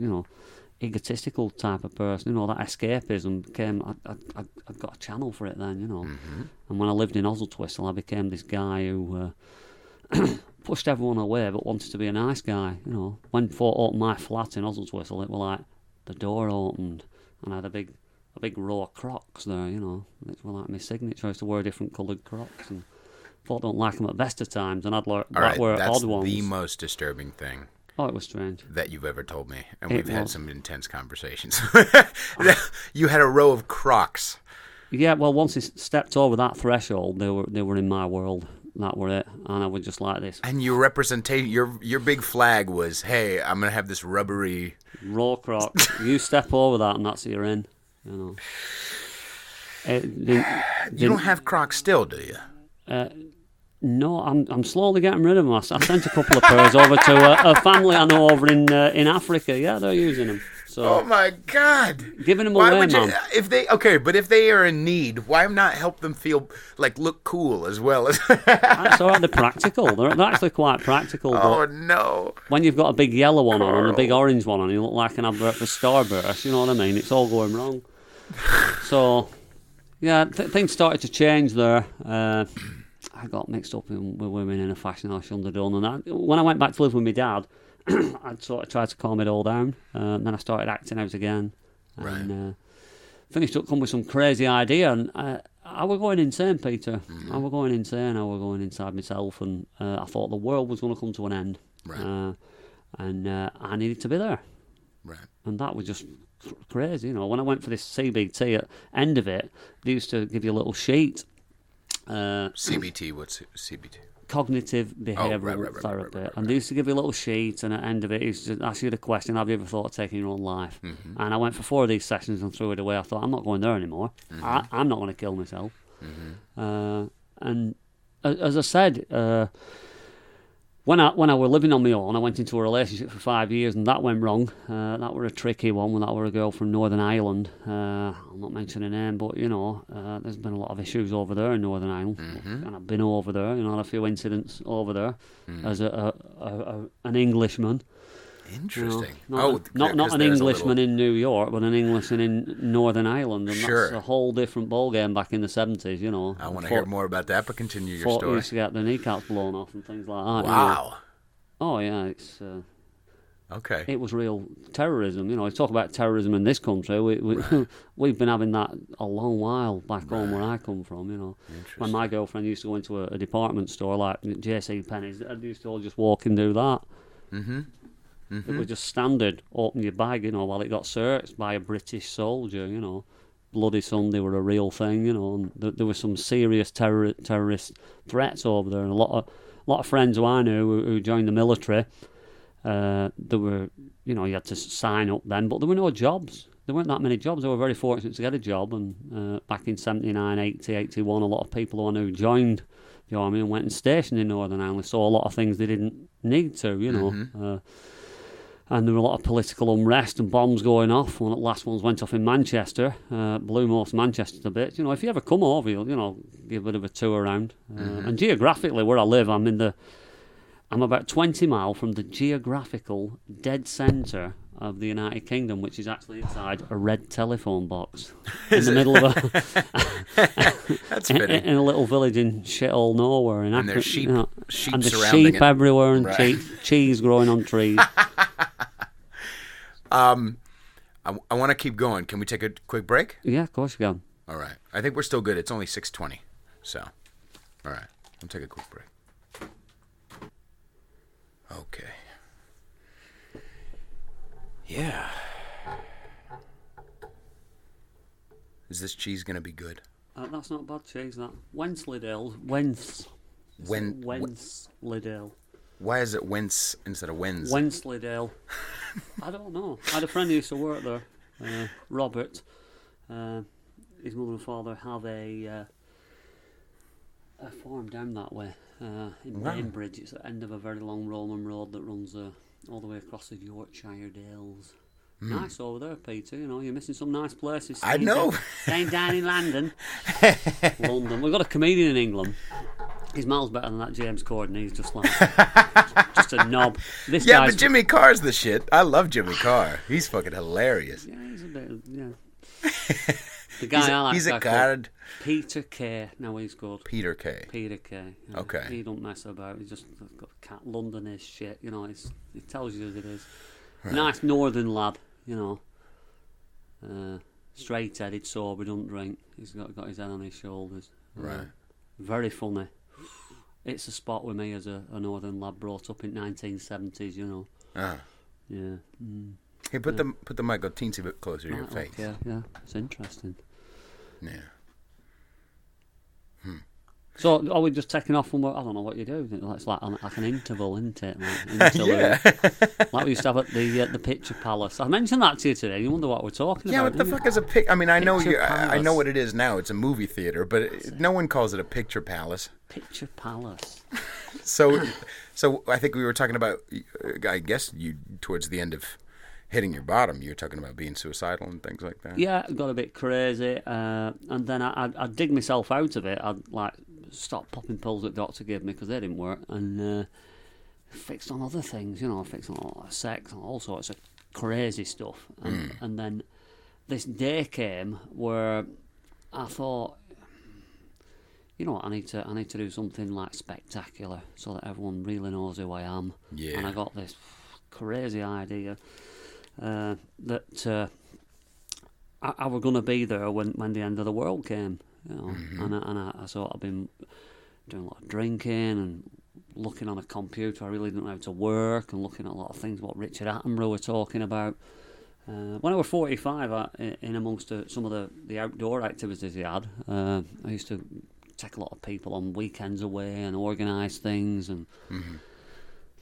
egotistical type of person. That escapism became. I got a channel for it then. Mm-hmm. And when I lived in Oswestwhistle, I became this guy who. Pushed everyone away but wanted to be a nice guy. When Fort opened my flat in Oswestwhistle, it was like the door opened and I had a big row of Crocs there. It was like my signature. I used to wear different coloured Crocs, and Fort don't like them at best of times, and I'd wear odd ones. That's the most disturbing thing. Oh, it was strange. That you've ever told me, and we've had some intense conversations. You had a row of Crocs. Yeah, well, once he stepped over that threshold, they were in my world. That were it, and I was just like this. And your representation, your big flag was, "Hey, I'm gonna have this rubbery raw Crocs. You step over that, and that's you're in." You don't have Crocs still, do you? No, I'm slowly getting rid of them. I sent a couple of pairs over to a family I know over in Africa. Yeah, they're using them. So, oh my God! Giving them away, man. If they are in need, why not help them look cool as well as? That's all right. They're practical. They're actually quite practical. Oh no! When you've got a big yellow one on and a big orange one on, you look like an advert for Starburst. You know what I mean? It's all going wrong. So, yeah, things started to change there. I got mixed up with women in a fashion I shouldn't have done, and when I went back to live with my dad. I'd sort of tried to calm it all down, and then I started acting out again, and finished up coming with some crazy idea, and I was going insane, Peter. I was going insane. I was going inside myself, and I thought the world was going to come to an end, and I needed to be there, and that was just crazy. When I went for this CBT, at the end of it, they used to give you a little sheet. CBT, what's CBT? Cognitive behavioural therapy, and they used to give you a little sheet, and at the end of it, he used to ask you the question: have you ever thought of taking your own life? Mm-hmm. And I went for 4 of these sessions and threw it away. I thought, I'm not going there anymore. Mm-hmm. I'm not going to kill myself. Mm-hmm. And as I said, when I was living on my own, I went into a relationship for 5 years, and that went wrong. That were a tricky one. That were a girl from Northern Ireland. I'll not mention her name, but there's been a lot of issues over there in Northern Ireland, and I've been over there. Had a few incidents over there as an Englishman. Interesting. Not an Englishman in New York, but an Englishman in Northern Ireland, and that's a whole different ballgame back in the 70s. I want to hear more about that, but continue your story. Used to get the kneecaps blown off and things like that. Wow. Oh yeah, it's okay. It was real terrorism. You talk about terrorism in this country. We've been having that a long while back home where I come from. When my girlfriend used to go into a department store like J.C. Penney's, I used to all just walk and do that. Mm-hmm. Mm-hmm. It was just standard. Open your bag, while it got searched by a British soldier. Bloody Sunday were a real thing. And there were some serious terrorist threats over there, and a lot of friends who I knew who joined the military. There were, you had to sign up then, but there were no jobs. There weren't that many jobs. I was very fortunate to get a job, and back in 79, 80, 81, a lot of people who I knew joined the army and went and stationed in Northern Ireland. Saw a lot of things they didn't need to, Mm-hmm. And there were a lot of political unrest and bombs going off. One of the last ones went off in Manchester, blew most Manchester to bits. If you ever come over, you'll give a bit of a tour around. And geographically, where I live, I'm about 20 miles from the geographical dead centre of the United Kingdom, which is actually inside a red telephone box in the middle of That's fitting. in a little village in shithole nowhere. And there's sheep, sheep and there's surrounding sheep it. everywhere, and cheese growing on trees. I want to keep going. Can we take a quick break? Yeah, of course you can. All right. I think we're still good. It's only 6:20. So, all right. We'll take a quick break. Okay. Yeah. Is this cheese going to be good? That's not bad cheese, that. Wensleydale. Wensleydale. Why is it Wens instead of Wens? Wensleydale. I don't know. I had a friend who used to work there, Robert. His mother and father have a farm down that way in Bainbridge. It's at the end of a very long Roman road that runs all the way across the Yorkshire Dales. Nice over there, Peter. You know, you're missing some nice places. I know. Staying down in London. London. We've got a comedian in England. He's miles better than that James Corden. He's just like just a knob. This yeah, guy's but Jimmy Carr's the shit. I love Jimmy Carr. He's fucking hilarious. Yeah, he's a bit. Yeah. The guy I like. He's a card. Peter Kay. No, he's good. Peter Kay. Peter Kay. Yeah. Okay. He don't mess about. He's just got cat Londonish shit. You know, he tells you as it is. Right. Nice northern lad. You know, straight-headed, sober, don't drink. He's got his head on his shoulders. Right. Very funny. It's a spot with me as a northern lad brought up in 1970s. You know. Ah. Yeah. Hey, put the mic a teensy bit closer to your face. Okay, yeah, it's interesting. Yeah. So, are we just taking off from what? I don't know what you do. It's like an interval, isn't it? Like, yeah. Like we used to have at the Picture Palace. I mentioned that to you today. You wonder what we're talking about. Yeah, what the fuck is a pic? I mean, I know Palace. I know what it is now. It's a movie theater, but no one calls it a picture palace. Picture Palace. So I think we were talking about. I guess you towards the end of hitting your bottom, you were talking about being suicidal and things like that. Yeah, it got a bit crazy, and then I'd dig myself out of it. I'd like stop popping pills that doctor gave me because they didn't work, and fixed on other things, you know, fixed on sex and all sorts of crazy stuff. And then this day came where I thought, you know what, I need to do something like spectacular so that everyone really knows who I am. Yeah. And I got this crazy idea that I were going to be there when the end of the world came, you know. And I sort of been doing a lot of drinking and looking on a computer. I really didn't know how to work, and looking at a lot of things what Richard Attenborough were talking about. When I was 45, in amongst some of the outdoor activities he had, I used to take a lot of people on weekends away and organise things, and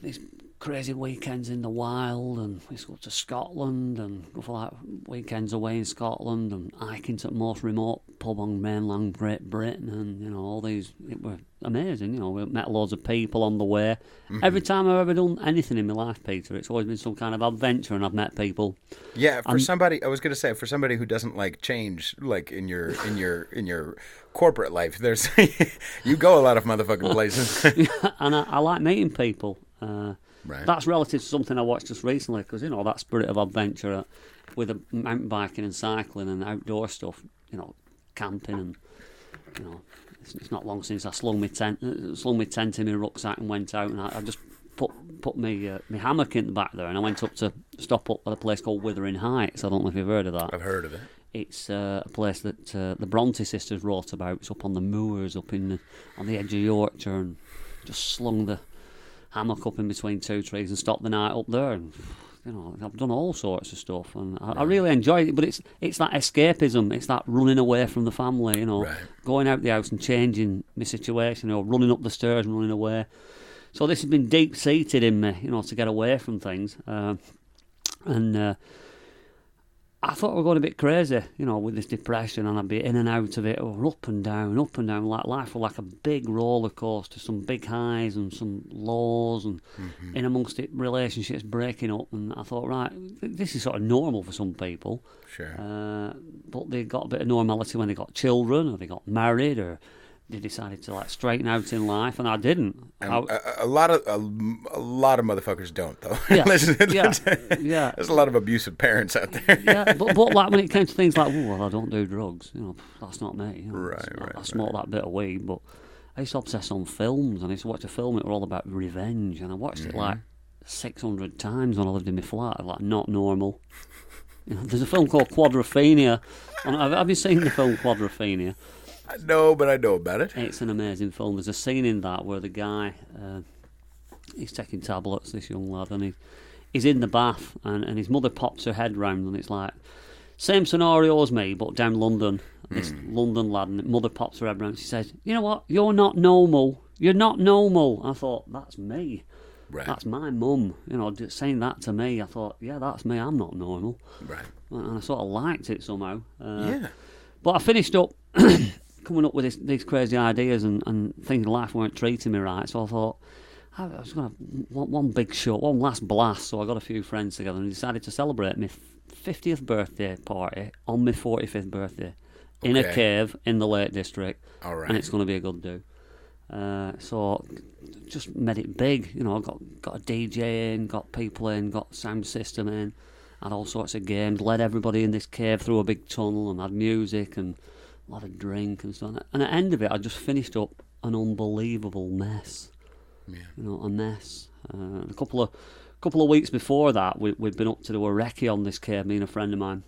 these crazy weekends in the wild, and we used to go to Scotland and go for like weekends away in Scotland and hiking to the most remote pub on mainland Great Britain, and you know, all these, it were amazing. You know, we met loads of people on the way. Every time I've ever done anything in my life, Peter, it's always been some kind of adventure, and I've met people. Yeah, somebody, I was going to say, for somebody who doesn't like change, like in your corporate life, there's you go a lot of motherfucking places. Yeah, and I like meeting people. Right. That's relative to something I watched just recently, because you know, that spirit of adventure with the mountain biking and cycling and outdoor stuff, you know, camping, and you know, it's not long since I slung my tent in my rucksack and went out, and I just put my hammock in the back there, and I went up to stop up at a place called Wuthering Heights. I don't know if you've heard of that. I've heard of it. It's a place that the Bronte sisters wrote about. It's up on the moors, up on the edge of Yorkshire, and just slung the hammock up in between two trees and stopped the night up there. And you know, I've done all sorts of stuff, and I really enjoy it. But it's that escapism. It's that running away from the family. You know, going out the house and changing my situation, or running up the stairs and running away. So this has been deep seated in me, you know, to get away from things. And I thought we were going a bit crazy, you know, with this depression, and I'd be in and out of it, or up and down, like life was like a big roller coaster, some big highs and some lows, and in amongst it, relationships breaking up. And I thought, right, this is sort of normal for some people. Sure. But they got a bit of normality when they got children, or they got married, or you decided to like straighten out in life, and I didn't. A lot of motherfuckers don't though. Yeah, yeah. There's a lot of abusive parents out there. Yeah, but like when it came to things like, oh, well, I don't do drugs. That's not me. Right. I smoked that bit of weed, but I used to obsess on films, and I used to watch a film. It was all about revenge, and I watched it like 600 times when I lived in my flat. Like Not Normal. There's a film called Quadrophenia. Have you seen the film Quadrophenia? No, but I know about it. It's an amazing film. There's a scene in that where the guy, he's taking tablets, this young lad, and he's in the bath, and his mother pops her head round, and it's like, same scenario as me, but down London. This London lad, and mother pops her head round, she says, you know what, you're not normal. You're not normal. I thought, that's me. Right. That's my mum, just saying that to me. I thought, yeah, that's me. I'm not normal. Right. And I sort of liked it somehow. Yeah. But I finished up coming up with these crazy ideas and thinking life weren't treating me right. So I thought, I was going to have one big show, one last blast. So I got a few friends together and decided to celebrate my 50th birthday party on my 45th birthday in a cave in the Lake District. All right. And it's going to be a good do. So just made it big, got a DJ in, got people in, got sound system in, had all sorts of games, led everybody in this cave through a big tunnel, and had music and a lot of drink and stuff. And at the end of it, I just finished up an unbelievable mess. Yeah. A mess. A couple of weeks before that, we'd been up to do a recce on this cave, me and a friend of mine,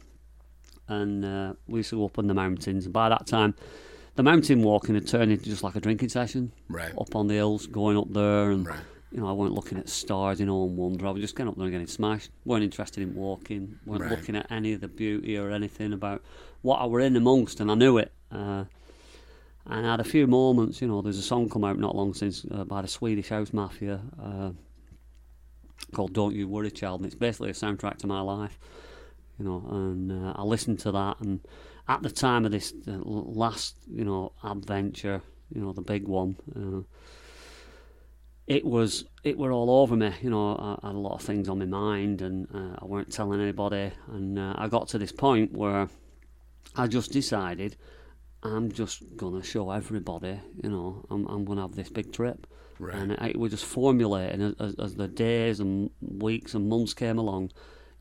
and we used to go up in the mountains. And by that time, the mountain walking had turned into just like a drinking session. Right. Up on the hills, going up there, and right. I weren't looking at stars in awe and wonder. I was just getting up there and getting smashed. Weren't interested in walking. Weren't right. looking at any of the beauty or anything about what I were in amongst, and I knew it. And I had a few moments. There's a song come out not long since by the Swedish House Mafia called "Don't You Worry, Child," and it's basically a soundtrack to my life. And I listened to that, and at the time of this last, adventure, the big one, it were all over me. I had a lot of things on my mind, and I weren't telling anybody. And I got to this point where I just decided I'm just gonna show everybody. I'm gonna have this big trip. Right. And it was just formulating as the days and weeks and months came along.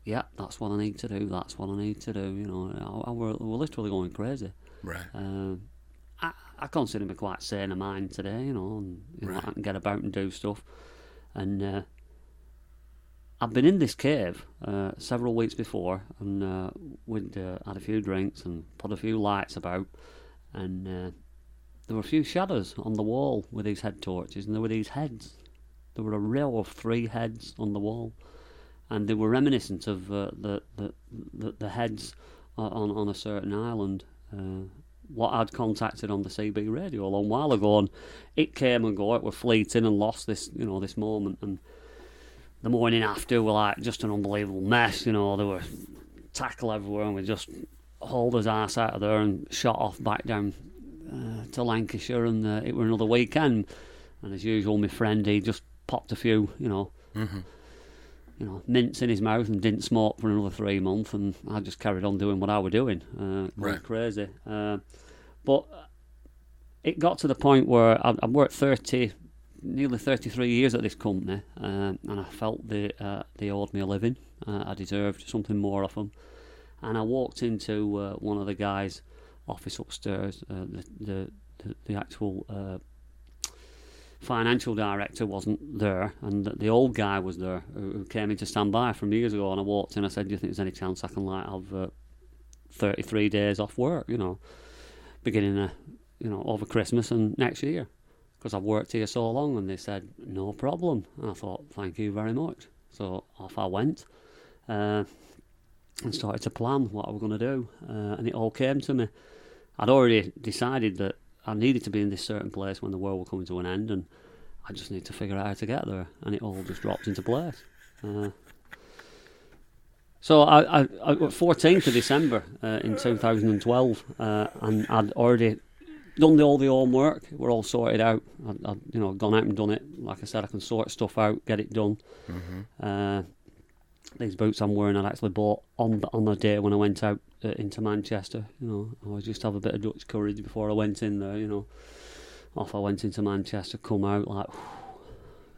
Yeah, that's what I need to do. That's what I need to do. I were literally going crazy. Right. I consider me quite sane of mind today. And right. I can get about and do stuff. And I've been in this cave several weeks before, and we'd had a few drinks and put a few lights about, and there were a few shadows on the wall with these head torches, and there were these heads. There were a row of 3 heads on the wall. And they were reminiscent of the heads on a certain island. What I'd contacted on the CB radio a long while ago, and it came and go. It were fleeting and lost this moment. And the morning after were like just an unbelievable mess. There were tackle everywhere, and we just hauled his ass out of there and shot off back down to Lancashire. And it were another weekend. And as usual, my friend, he just popped a few, Mm-hmm. Mints in his mouth and didn't smoke for another 3 months, and I just carried on doing what I was doing, going right. crazy. But it got to the point where I'd worked nearly 33 years at this company, and I felt they owed me a living. I deserved something more of them. And I walked into one of the guys' office upstairs. The actual financial director wasn't there, and the old guy was there who came in to stand by from years ago. And I walked in. I said, "Do you think there's any chance I can have 33 days off work? Beginning over Christmas and next year, because I've worked here so long." And they said, "No problem." And I thought, "Thank you very much." So off I went and started to plan what I was going to do, and it all came to me. I'd already decided that I needed to be in this certain place when the world was coming to an end, and I just need to figure out how to get there, and it all just dropped into place. So I 14th of December in 2012, and I'd already done all the homework. We're all sorted out. I'd gone out and done it. Like I said, I can sort stuff out, get it done. Mm-hmm. These boots I'm wearing, I'd actually bought on the day when I went out into Manchester. I always just have a bit of Dutch courage before I went in there. off I went into Manchester, come out like,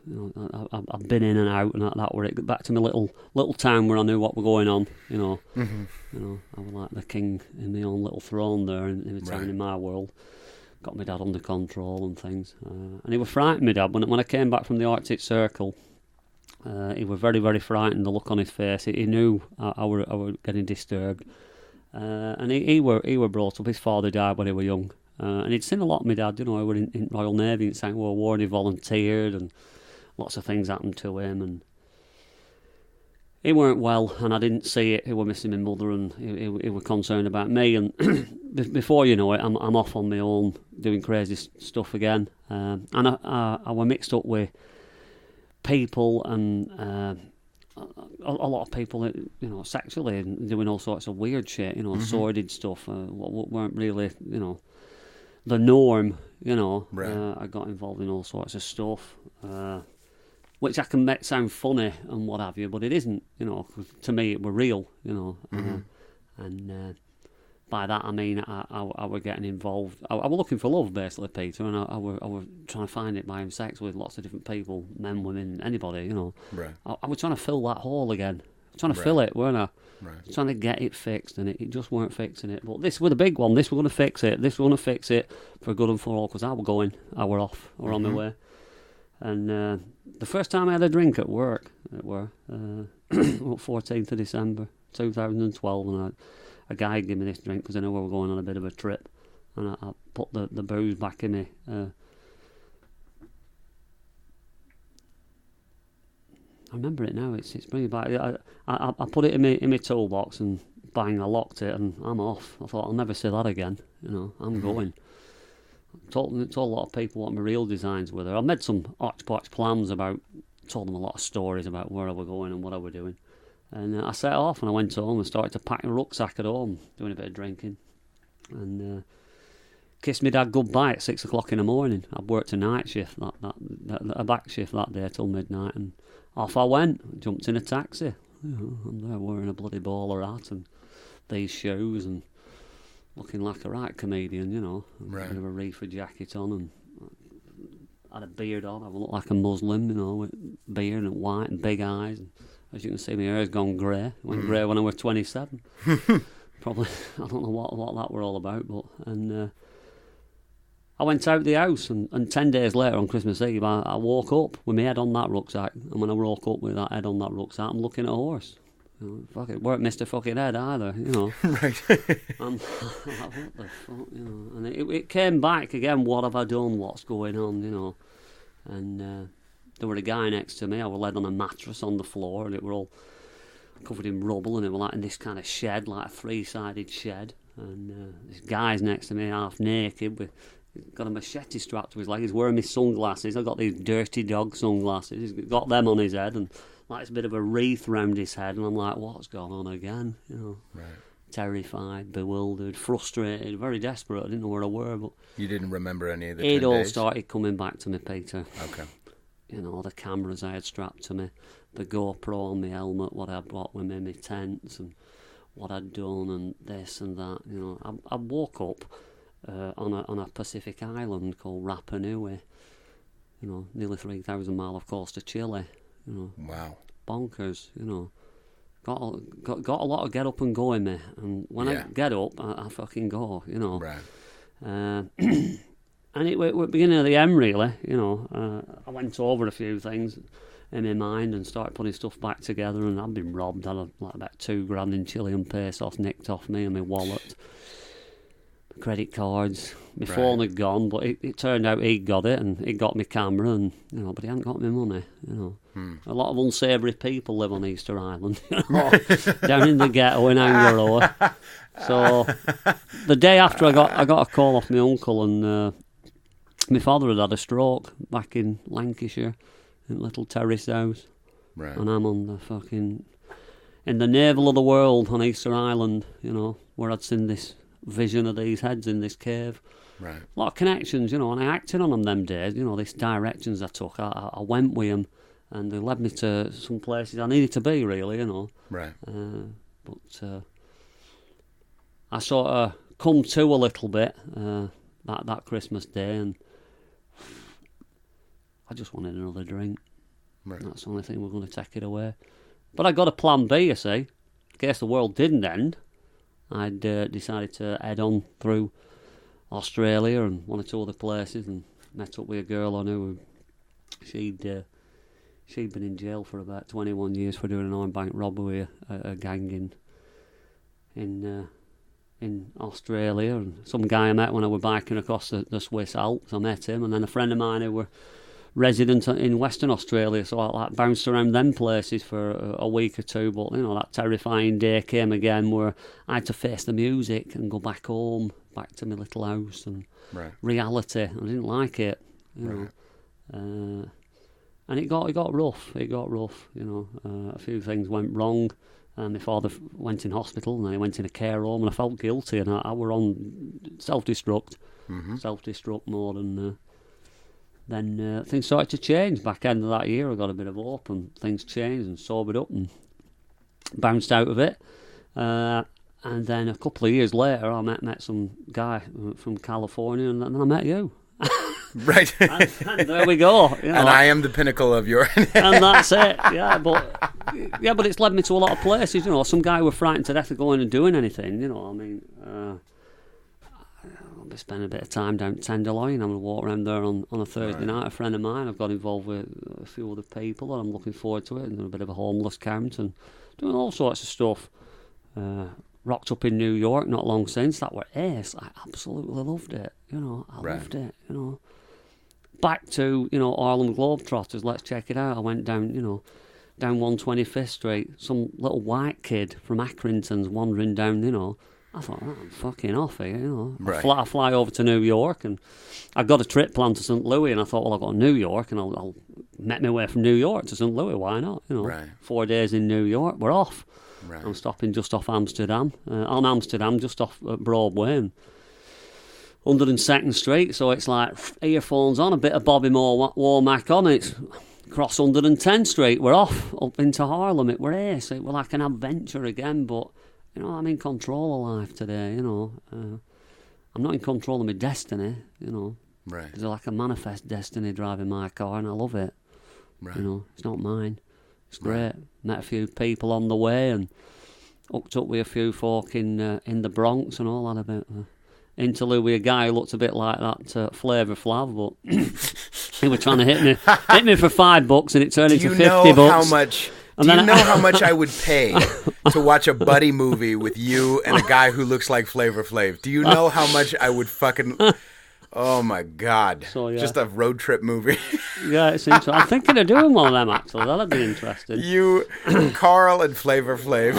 you know, I've been in and out, and that were it. Back to my little town where I knew what was going on, you know. Mm-hmm. You know, I was like the king in my own little throne there in the town, in my world. Got my dad under control and things. And he was frightened, my dad. When I came back from the Arctic Circle, he was very, very frightened, the look on his face. He knew I were getting disturbed. And he were brought up. His father died when he was young. And he'd seen a lot of my dad, you know. He were in Royal Navy in Second World War, and he volunteered, and lots of things happened to him. And he weren't well, and I didn't see it. He was missing my mother, and he was concerned about me. And before you know it, I'm off on my own doing crazy stuff again. And I was mixed up with people, and a lot of people, you know, sexually and doing all sorts of weird shit, you know, sordid stuff. What weren't really, you know, the norm, you know. Right. I got involved in all sorts of stuff. Which I can make sound funny and what have you, but it isn't, you know, 'cause to me it were real, you know. And by that I mean I were getting involved. I was looking for love, basically, Peter, and I were trying to find it by having sex with lots of different people, men, women, anybody, you know. Right. I was trying to fill that hole again. Trying to fill it, weren't I? Right. Trying to get it fixed, and it just weren't fixing it. But this was the big one. This was going to fix it. This was going to fix it for good and for all, because I were going. I were off. I were on my way. And the first time I had a drink at work, it were 14th of December 2012, and a guy gave me this drink because I knew we were going on a bit of a trip, and I put the booze back in me. I remember it now. It's bringing back. I put it in my toolbox, and bang, I locked it, and I'm off. I thought I'll never say that again. You know, I'm going. Told a lot of people what my real designs were there. I made some hodgepodge plans told them a lot of stories about where I were going and what I were doing. And I set off, and I went home and started to pack my rucksack at home, doing a bit of drinking. And kissed my dad goodbye at 6 o'clock in the morning. I'd worked a night shift, a back shift that day till midnight, and off I went, jumped in a taxi. You know, I'm there wearing a bloody bowler hat and these shoes, and looking like a right comedian, you know. Right. With a reefer jacket on, and had a beard on. I looked like a Muslim, you know, with beard and white and big eyes. And as you can see, my hair's gone grey. It went grey when I was 27. Probably, I don't know what that were all about, but I went out the house, and 10 days later on Christmas Eve, I woke up with my head on that rucksack, and when I woke up with that head on that rucksack, I'm looking at a horse. You know, fuck it, weren't Mr. Fucking Head either, you know. Right. I'm like, what the fuck, you know. And it came back again, what have I done, what's going on, you know. And there were a guy next to me. I was laid on a mattress on the floor, and it were all covered in rubble, and it was like in this kind of shed, like a three-sided shed. And this guy's next to me, half naked, with got a machete strapped to his leg. He's wearing my sunglasses. I've got these dirty dog sunglasses. He's got them on his head, and like it's a bit of a wreath round his head, and I'm like, what's going on again? You know, Right. Terrified, bewildered, frustrated, very desperate. I didn't know where I were, but You didn't remember any of the it 10 all days? started coming back to me, Peter. Okay. You know, the cameras I had strapped to me, the GoPro on my helmet, what I brought with me, my tents, and what I'd done, and this and that. You know, I woke up on a Pacific island called Rapa Nui. You know, nearly 3,000 miles, of course, to Chile. You know, Wow. bonkers. You know, got a lot of get up and go in me, and when I get up, I fucking go. You know, Right. and it was beginning of the end, really. You know, I went over a few things in my mind and started putting stuff back together, and I'd been robbed. I had like about $2,000 in Chilean pesos nicked off me, and my wallet, credit cards. My phone had gone, but it turned out he'd got it, and he got my camera, and you know, but he hadn't got my money. You know, a lot of unsavoury people live on Easter Island, you know, down in the ghetto in Angaroa. So the day after, I got a call off my uncle, and my father had a stroke back in Lancashire, in a little terrace house. Right. And I'm on the fucking in the navel of the world on Easter Island, you know, where I'd seen this vision of these heads in this cave. Right. A lot of connections, you know, and I acted on them days, you know, these directions I took. I went with them, and they led me to some places I needed to be, really, you know. Right. But I sort of come to a little bit that Christmas day, and I just wanted another drink. Right. That's the only thing we're going to take it away. But I got a plan B, you see. In case the world didn't end, I'd decided to head on through Australia and one or two other places and met up with a girl I knew. She'd been in jail for about 21 years for doing an armed bank robbery, a gang in Australia. And some guy I met when I was biking across the Swiss Alps, I met him, and then a friend of mine who were resident in Western Australia, so I like bounced around them places for a week or two. But you know, that terrifying day came again where I had to face the music and go back home, back to my little house and reality. I didn't like it, you know. And it got rough. It got rough, you know. A few things went wrong, and my father went in hospital, and then he went in a care home, and I felt guilty, and I were on self-destruct mode, and then things started to change. Back end of that year, I got a bit of hope, and things changed, and sobered up, and bounced out of it. And then a couple of years later, I met some guy from California, and then I met you. Right. and there we go. You know. And I am the pinnacle of your... And that's it. Yeah, but it's led me to a lot of places. You know, some guy were frightened to death of going and doing anything. You know, I mean, I'll be spending a bit of time down Tenderloin. I'm going to walk around there on a Thursday night. A friend of mine, I've got involved with a few other people, and I'm looking forward to it. And doing a bit of a homeless camp and doing all sorts of stuff. Rocked up in New York not long since. That were ace. I absolutely loved it. You know, I loved it. You know. Back to, you know, Harlem Globetrotters, let's check it out. I went down, you know, down 125th Street, some little white kid from Accrington's wandering down, you know. I thought, oh, I'm fucking off here, you know. I fly over to New York, and I've got a trip planned to St. Louis, and I thought, well, I'll go to New York, and I'll make my way from New York to St. Louis, why not? You know, 4 days in New York, we're off. I'm stopping just off Amsterdam, just off Broadway, and 102nd Street, so it's like earphones on, a bit of Bobby Moore Womack on, it's across 110th Street, we're off up into Harlem. It were ace, it were like an adventure again, but you know, I'm in control of life today, you know. I'm not in control of my destiny, you know. There's like a manifest destiny driving my car, and I love it. You know, it's not mine. It's great. Met a few people on the way and hooked up with a few folk in the Bronx and all that a bit. Interlude with a guy who looked a bit like that Flavor Flav, but he was trying to hit me for $5, and it turned into $50. Do you know how much I would pay to watch a buddy movie with you and a guy who looks like Flavor Flav? Do you know how much I would fucking... Oh, my God. So, yeah. Just a road trip movie. Yeah, it's interesting. I'm thinking of doing one of them, actually. That'd be interesting. You, Carl, and Flavor Flav.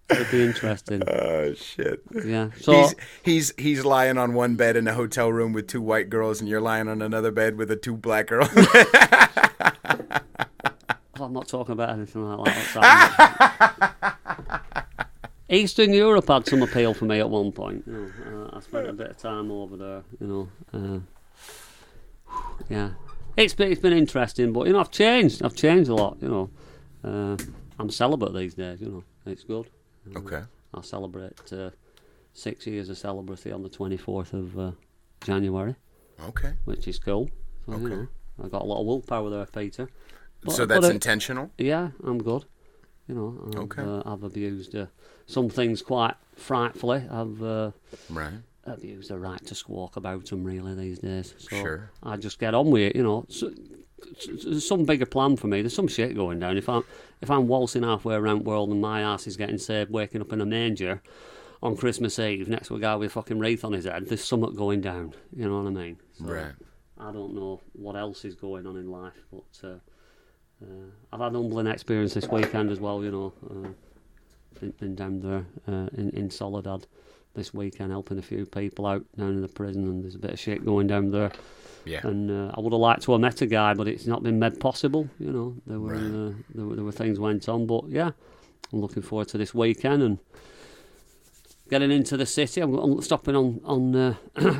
It'd be interesting. Oh, shit. Yeah. So he's lying on one bed in a hotel room with 2 white girls, and you're lying on another bed with 2 black girls. I'm not talking about anything like that. Eastern Europe had some appeal for me at one point. You know, I spent a bit of time over there. You know, yeah, it's been interesting, but you know, I've changed a lot. You know, I'm celibate these days. You know, it's good. Okay. I'll celebrate 6 years of celibacy on the 24th of January. Okay. Which is cool. So, okay. You know, I've got a lot of willpower there, Peter. So that's intentional? Yeah, I'm good. You know, I've abused some things quite frightfully. I've abused the right to squawk about them really these days. So I just get on with it. You know, there's some bigger plan for me. There's some shit going down. If I'm waltzing halfway around the world and my ass is getting saved, waking up in a manger on Christmas Eve next to a guy with a fucking wreath on his head, there's something going down. You know what I mean? So I don't know what else is going on in life, but I've had an humbling experience this weekend as well. You know, been down there in Soledad this weekend, helping a few people out down in the prison, and there's a bit of shit going down there. Yeah. And I would have liked to have met a guy, but it's not been made possible. You know, there were things went on, but yeah, I'm looking forward to this weekend and getting into the city. I'm stopping on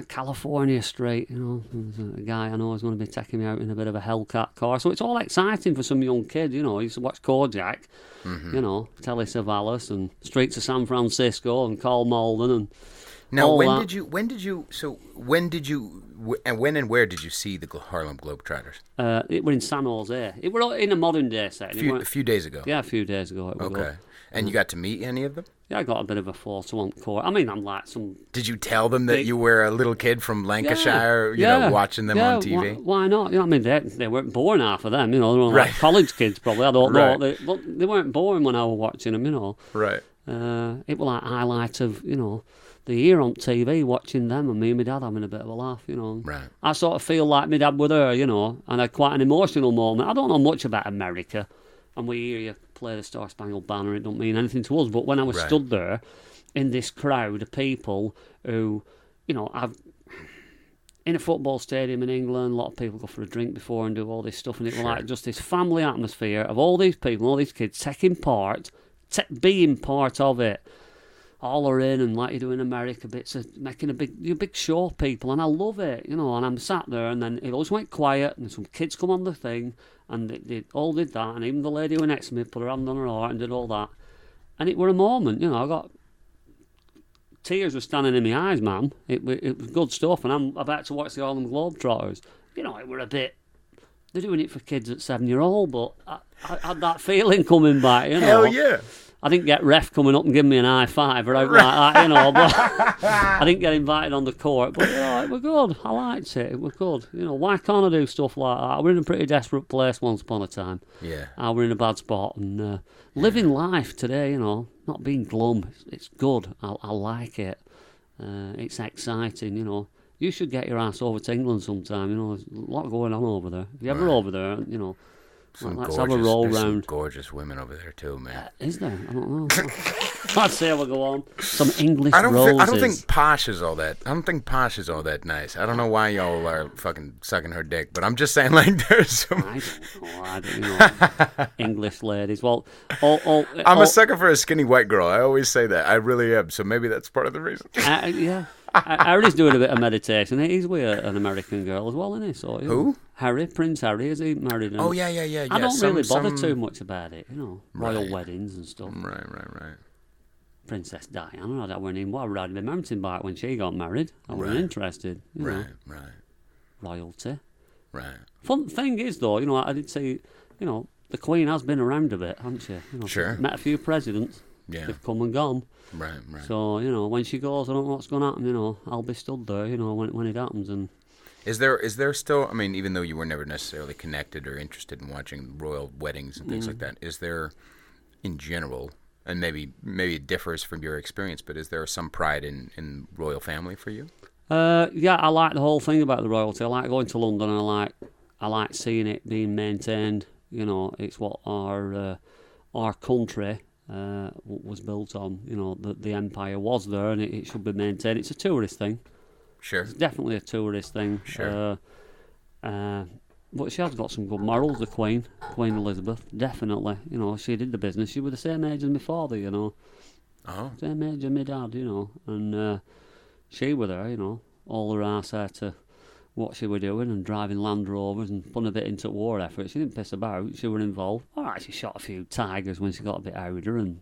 California Street. You know, there's a guy I know is going to be taking me out in a bit of a Hellcat car, so it's all exciting for some young kid. You know, I used to watch Kojak, you know, Telly Savalas and Streets of San Francisco and Carl Malden and Now, all when that. did you, and when and where did you see the Harlem Globetrotters? It were in San Jose. It were in a modern day setting. A few days ago. Yeah, a few days ago. Okay. And you got to meet any of them? Yeah, I got a bit of a 4-to-1 court. I mean, I'm like some... Did you tell them that you were a little kid from Lancashire, watching them on TV? Why not? You know, I mean, they weren't boring, half of them, you know. They were like college kids, probably. I don't know. They weren't boring when I was watching them, you know. Right. It was like highlight of, you know, the year on TV, watching them and me and my dad having a bit of a laugh, you know. Right. I sort of feel like my dad was there, you know, and I had quite an emotional moment. I don't know much about America, and we hear you play the Star Spangled Banner, it don't mean anything to us, but when I was stood there in this crowd of people who, you know, in a football stadium in England, a lot of people go for a drink before and do all this stuff, and it was like just this family atmosphere of all these people, all these kids taking part, being part of it. All are in, and like you do in America, bits of making a big show of people, and I love it, you know. And I'm sat there, and then it always went quiet, and some kids come on the thing, and they all did that, and even the lady who was next to me put her hand on her heart and did all that, and it were a moment, you know. I got tears were standing in my eyes, man. It was good stuff, and I'm about to watch the Harlem Globetrotters. You know, it were a bit. They're doing it for kids at 7-year-old, but I had that feeling coming back, you know. Hell yeah. I didn't get ref coming up and giving me an high five or out like that, you know. But I didn't get invited on the court. But, you know, it was good. I liked it. It was good. You know, why can't I do stuff like that? I was in a pretty desperate place once upon a time. Yeah. I was in a bad spot. And living life today, you know, not being glum, it's good. I like it. It's exciting, you know. You should get your ass over to England sometime, you know. There's a lot going on over there. If you're ever over there, you know, let's have a roll round. Some gorgeous women over there too, man. Is there? I don't know. Let's see how we go on. Some English roses. I don't think Posh is all that. I don't think Posh is all that nice. I don't know why y'all are fucking sucking her dick, but I'm just saying, like, there's some. I don't know. English ladies. Well, I'm a sucker for a skinny white girl. I always say that. I really am. So maybe that's part of the reason. Yeah. Harry's doing a bit of meditation. He's with an American girl as well, isn't he? So, who? Harry, Prince Harry. Is he married? Oh, yeah. I don't really bother too much about it, you know. Royal weddings and stuff. Right. Princess Diana, I don't want him. Well, I rode the mountain bike when she got married. I wasn't interested. You know. Right. Royalty. Right. Fun thing is, though, you know, I did say, you know, the Queen has been around a bit, hasn't she? You know, sure. Met a few presidents. Yeah. They've come and gone. Right. So, you know, when she goes, I don't know what's going to happen, you know. I'll be stood there, you know, when it happens. And Is there still, I mean, even though you were never necessarily connected or interested in watching royal weddings and things like that, is there, in general, and maybe it differs from your experience, but is there some pride in royal family for you? Yeah, I like the whole thing about the royalty. I like going to London, and I like seeing it being maintained. You know, it's what our country was built on. You know, the empire was there, and it should be maintained. It's a tourist thing. Sure. It's definitely a tourist thing. Sure. But she has got some good morals, the Queen Elizabeth, definitely. You know, she did the business. She was the same age as my father, you know. Oh. Same age as my dad, you know. And she was there, you know, all her ass there to what she was doing and driving Land Rovers and putting a bit into war effort. She didn't piss about. She was involved. All right, she shot a few tigers when she got a bit older, and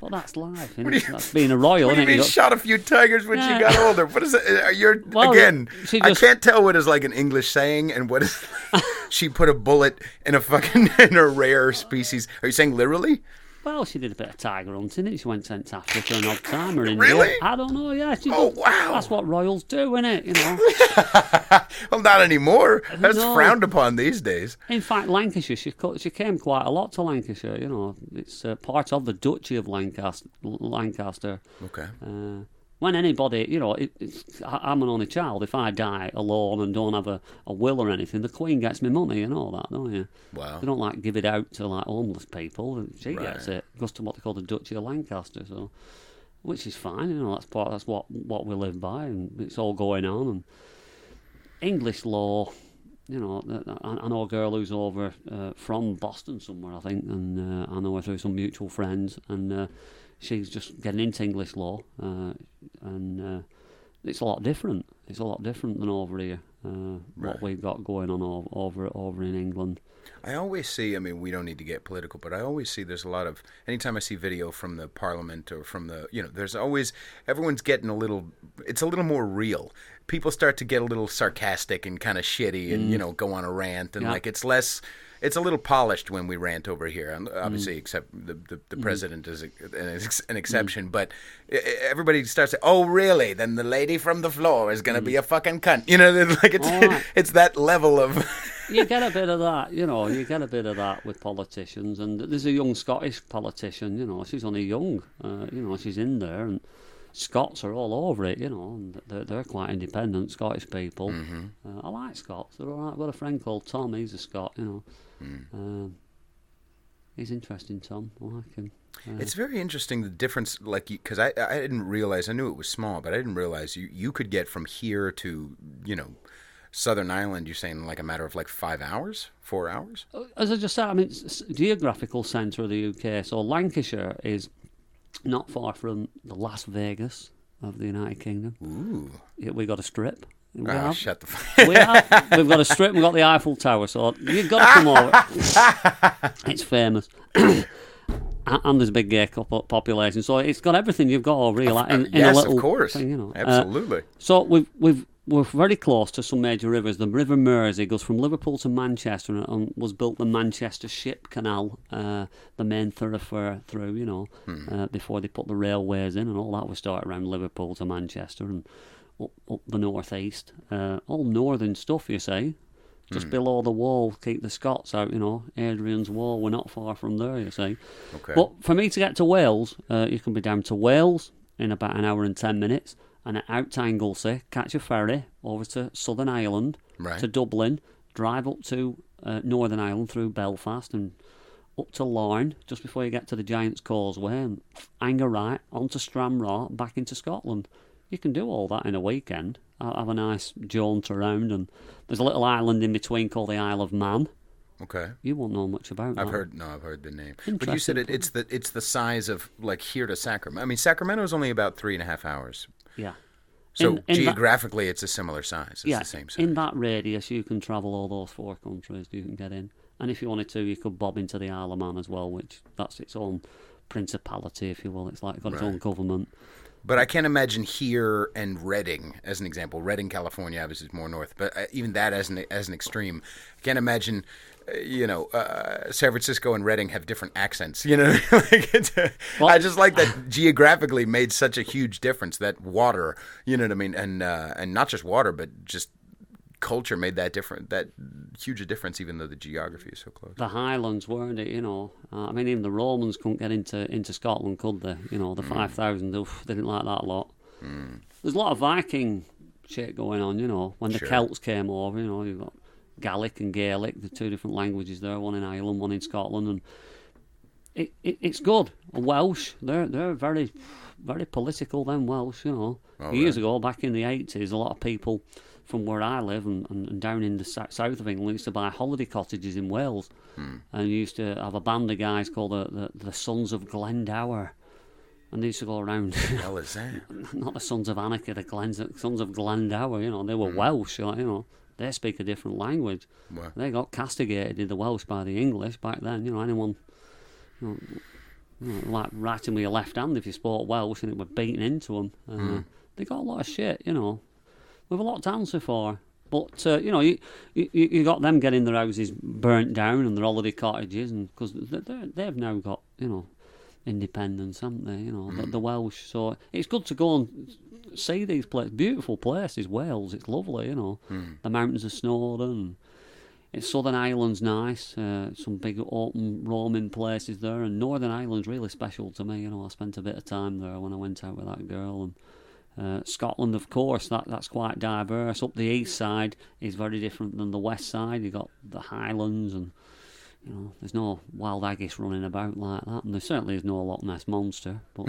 but that's life. That's being a royal. What do you mean? Shot a few tigers when she got older. What is it? Again. I can't tell what is like an English saying and what is. She put a bullet in in a rare species. Are you saying literally? Well, she did a bit of tiger hunting, and she went to Africa an odd time. Or really? I don't know. Yeah. Wow. That's what royals do, isn't it? You know. Well, not anymore. That's frowned upon these days. In fact, Lancashire, she came quite a lot to Lancashire. You know, it's part of the Duchy of Lancaster. Okay. When anybody, you know, I'm an only child. If I die alone and don't have a will or anything, the Queen gets me money and all that, don't you? Wow. They don't like give it out to like homeless people. She gets it. It goes to what they call the Duchy of Lancaster, so which is fine. You know, that's what we live by, and it's all going on. And English law, you know, I know a girl who's over from Boston somewhere, I think, and I know her through some mutual friends, and she's just getting into English law, and it's a lot different. It's a lot different than over here. what we've got going on over in England. I always see, I mean, we don't need to get political, but I always see there's a lot of, anytime I see video from the Parliament or from the, there's always, everyone's getting it's a little more real. People start to get a little sarcastic and kind of shitty and, go on a rant. And it's a little polished when we rant over here. And obviously, except the president is an exception. But everybody starts saying, oh, really? Then the lady from the floor is going to be a fucking cunt. It's that level of... You get a bit of that, you get a bit of that with politicians. And there's a young Scottish politician, she's only young, she's in there. And Scots are all over it, and they're quite independent, Scottish people. Mm-hmm. I like Scots, they're all right. I've got a friend called Tom, he's a Scot, he's interesting, Tom, I like him. It's very interesting, the difference, because I didn't realize, I knew it was small, but I didn't realize you could get from here to, Southern Ireland, you're saying like a matter of 5 hours, 4 hours? As I just said, it's geographical centre of the UK. So Lancashire is not far from the Las Vegas of the United Kingdom. Ooh. Yeah, we got a strip. Shut the fuck up. We've got a strip, we've got the Eiffel Tower, so you've got to come over. It's famous. And there's a big gay population, so it's got everything you've got over here. In yes, a little of course. thing, Absolutely. So we're very close to some major rivers. The River Mersey goes from Liverpool to Manchester and was built the Manchester Ship Canal, the main thoroughfare through, before they put the railways in, and all that was started around Liverpool to Manchester and up the northeast. All northern stuff, you see. Just below the wall, keep the Scots out, Adrian's Wall, we're not far from there, you see. Okay. But for me to get to Wales, you can be down to Wales in about an hour and 10 minutes, and out to Anglesey, catch a ferry over to Southern Ireland, to Dublin, drive up to Northern Ireland through Belfast and up to Larne, just before you get to the Giant's Causeway, and hang a right onto Stranraer, back into Scotland. You can do all that in a weekend. Have a nice jaunt around, and there's a little island in between called the Isle of Man. Okay. You won't know much about that. I've heard the name. But you said it's the size of here to Sacramento. I mean, Sacramento is only about 3.5 hours. Yeah. So geographically, it's a similar size. It's the same size. In that radius, you can travel all those 4 countries. You can get in, and if you wanted to, you could bob into the Isle of Man as well, which that's its own principality, if you will. It's like got its own government. But I can't imagine here and Redding, as an example. Redding, California, obviously is more north. But even that as an extreme, I can't imagine, San Francisco and Redding have different accents. I just like that geographically made such a huge difference. That water, you know what I mean, and not just water, but just culture made that huge a difference, even though the geography is so close. The Highlands, weren't it? Even the Romans couldn't get into Scotland, could they? The 5,000, they didn't like that a lot. There's a lot of Viking shit going on, when the Celts came over, you've got Gaelic and Gaelic, the 2 different languages there, one in Ireland, one in Scotland, and it's good. And Welsh, they're very, very political, them Welsh, Years ago, back in the 80s, a lot of people from where I live and down in the south of England used to buy holiday cottages in Wales, and used to have a band of guys called the Sons of Glendower, and they used to go around. What the hell is that? Not the Sons of Anarchy, the Sons of Glendower. They were Welsh. They speak a different language. Wow. They got castigated in the Welsh by the English back then. Anyone. Like writing with your left hand if you spoke Welsh, and it were beaten into them. They got a lot of shit, We've a lot to answer for. But, you got them getting their houses burnt down and their holiday cottages, and because they've now got, independence, haven't they? The Welsh. So it's good to go and see these places. Beautiful places, Wales. It's lovely, The mountains of Snowdon. It's Southern Ireland's nice. Some big open roaming places there. And Northern Ireland's really special to me. I spent a bit of time there when I went out with that girl. And Scotland, of course, that's quite diverse. Up the east side is very different than the west side. You've got the Highlands, and there's no wild haggis running about like that, and there certainly is no Loch Ness Monster, but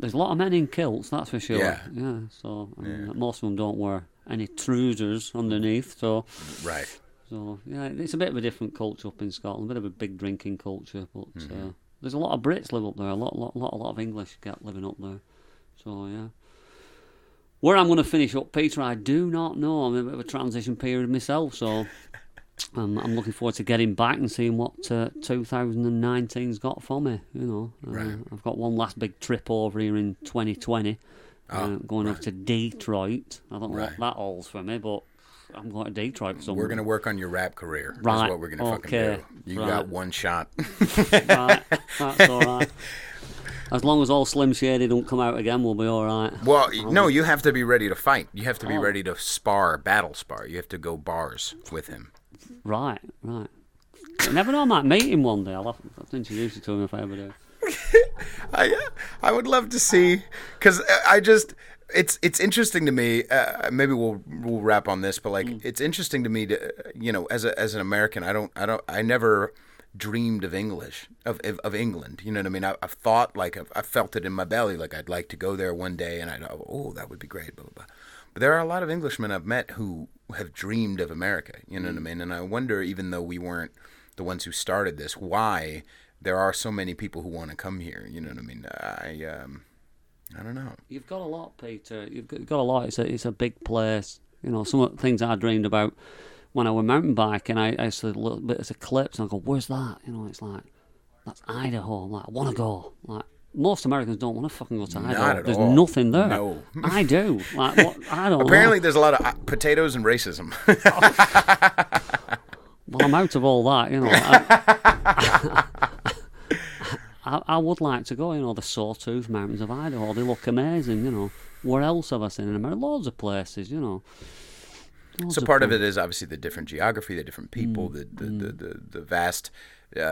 there's a lot of men in kilts, that's for sure. Yeah. So most of them don't wear any trousers underneath, so it's a bit of a different culture up in Scotland, a bit of a big drinking culture, but there's a lot of Brits live up there, a lot of English living up there. So, Where I'm going to finish up, Peter, I do not know. I'm in a bit of a transition period myself, so I'm looking forward to getting back and seeing what 2019's got for me. Right. I've got one last big trip over here in 2020, going over to Detroit. I don't know what that all's for me, but I'm going to Detroit somewhere. We're going to work on your rap career. Right. That's what we're going to fucking do. You got one shot. Right. That's all right. As long as all Slim Shady don't come out again, we'll be all right. Well, no, you have to be ready to fight. You have to be ready to battle spar. You have to go bars with him. Right. You never know, I might meet him one day. I'll have to introduce you to him if I ever do. I would love to see, because it's interesting to me. Maybe we'll wrap on this, but it's interesting to me to as an American, I never dreamed of English of England. You know what I mean? I've thought I felt it in my belly, like I'd like to go there one day, and that would be great. Blah, blah, blah. But there are a lot of Englishmen I've met who have dreamed of America. You know what I mean? And I wonder, even though we weren't the ones who started this, why there are so many people who want to come here. You know what I mean? I don't know. You've got a lot, Peter. You've got a lot. It's a big place. Some of the things I dreamed about when I went mountain biking, I saw a little bit as a clips, and I go, "Where's that?" It's like, that's Idaho. I'm like, I want to go. Like, most Americans don't want to fucking go to Idaho. Not at There's all. nothing there. No. I do. Like, what? I don't Apparently, know. there's a lot of potatoes and racism. Well, I'm out of all that. I would like to go. The Sawtooth Mountains of Idaho. They look amazing. Where else have I seen in America? Loads of places. So part of it is obviously the different geography, the different people, the vast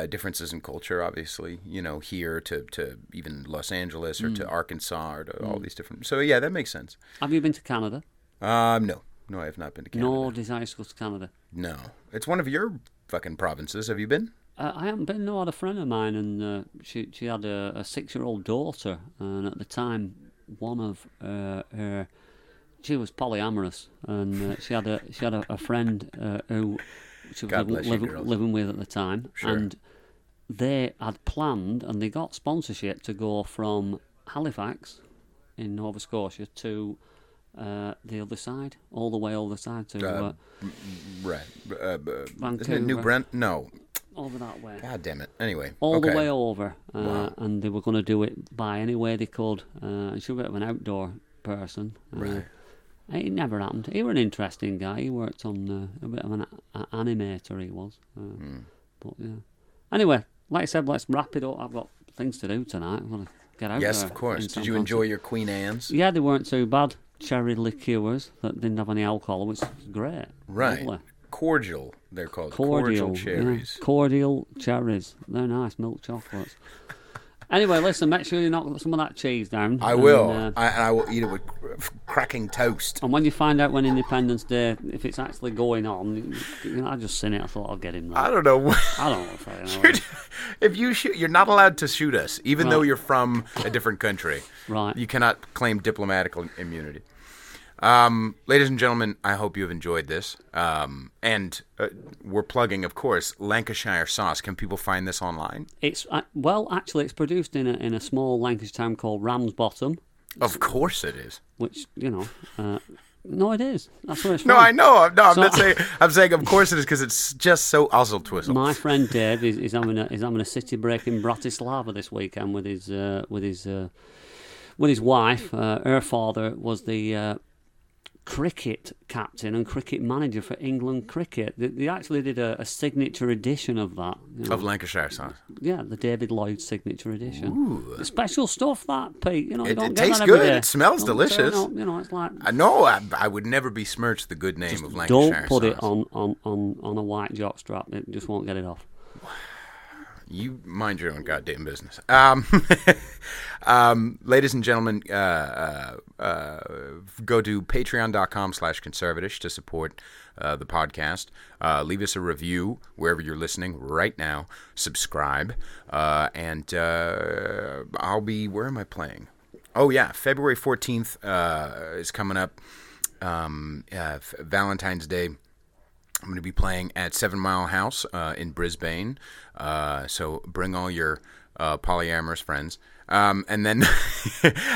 differences in culture, obviously, here to even Los Angeles or to Arkansas or to all these different. So, yeah, that makes sense. Have you been to Canada? No, I have not been to Canada. No desire to go to Canada? No. It's one of your fucking provinces. Have you been? I haven't been. No, I had a friend of mine, and she had a 6-year-old daughter, and at the time, one of her... She was polyamorous, and she had a friend who she was living with at the time, Sure. and they had planned, and they got sponsorship to go from Halifax in Nova Scotia to the other side, all the way over the side to right, Vancouver. Isn't it New Brent? No, over that way. God damn it. Anyway, all okay. the way over, Wow. and they were going to do it by any way they could. And she was a bit of an outdoor person. Right. It never happened. He was an interesting guy. He worked on a bit of an animator, he was. But, yeah. Anyway, like I said, let's wrap it up. I've got things to do tonight. I want to get out Yes, there. of course. Did you enjoy your Queen Anne's? Yeah, they weren't too bad. Cherry liqueurs that didn't have any alcohol, which was great. Right. Lovely. Cordial, they're called. Cordial cherries. Yeah. Cordial cherries. They're nice, milk chocolates. Anyway, listen, make sure you knock some of that cheese down. I will. I will eat it with cracking toast. And when you find out when Independence Day, if it's actually going on, I just seen it. I thought I'd get him there. I don't know. I don't know if I know. If you shoot, you're not allowed to shoot us, even though you're from a different country. Right. You cannot claim diplomatic immunity. Ladies and gentlemen, I hope you have enjoyed this. And we're plugging, of course, Lancashire sauce. Can people find this online? It's actually, it's produced in a small Lancashire town called Ramsbottom. Of course it is. Which no, it is. That's where it's No, from. I know. No, I'm not saying. I'm saying, of course it is, because it's just so ozzle twizzle. My friend Dave is having a city break in Bratislava this weekend with his wife. Her father was the cricket captain and cricket manager for England cricket. They actually did a signature edition of that. Of Lancashire sauce. Yeah, the David Lloyd signature edition. Ooh. It's special stuff, that, Pete. You It don't get tastes that every good. day. It smells delicious. It's like... I know. I would never besmirch the good name of Lancashire Don't put sauce. it on a white jock strap. It just won't get it off. You mind your own goddamn business. Ladies and gentlemen, go to patreon.com/conservatish to support the podcast. Leave us a review wherever you're listening right now. Subscribe. And I'll be... Where am I playing? Oh, yeah. February 14th is coming up. Valentine's Day. I'm going to be playing at 7 Mile House in Brisbane. So bring all your polyamorous friends. And then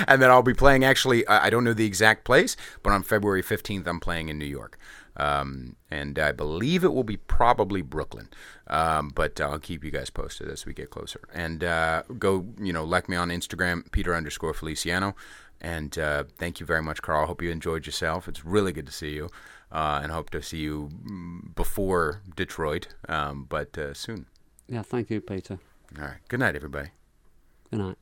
and then I'll be playing, actually, I don't know the exact place, but on February 15th, I'm playing in New York. And I believe it will be probably Brooklyn. But I'll keep you guys posted as we get closer. And go, like me on Instagram, Peter_Feliciano. And thank you very much, Carl. Hope you enjoyed yourself. It's really good to see you. And hope to see you before Detroit, but soon. Yeah, thank you, Peter. All right. Good night, everybody. Good night.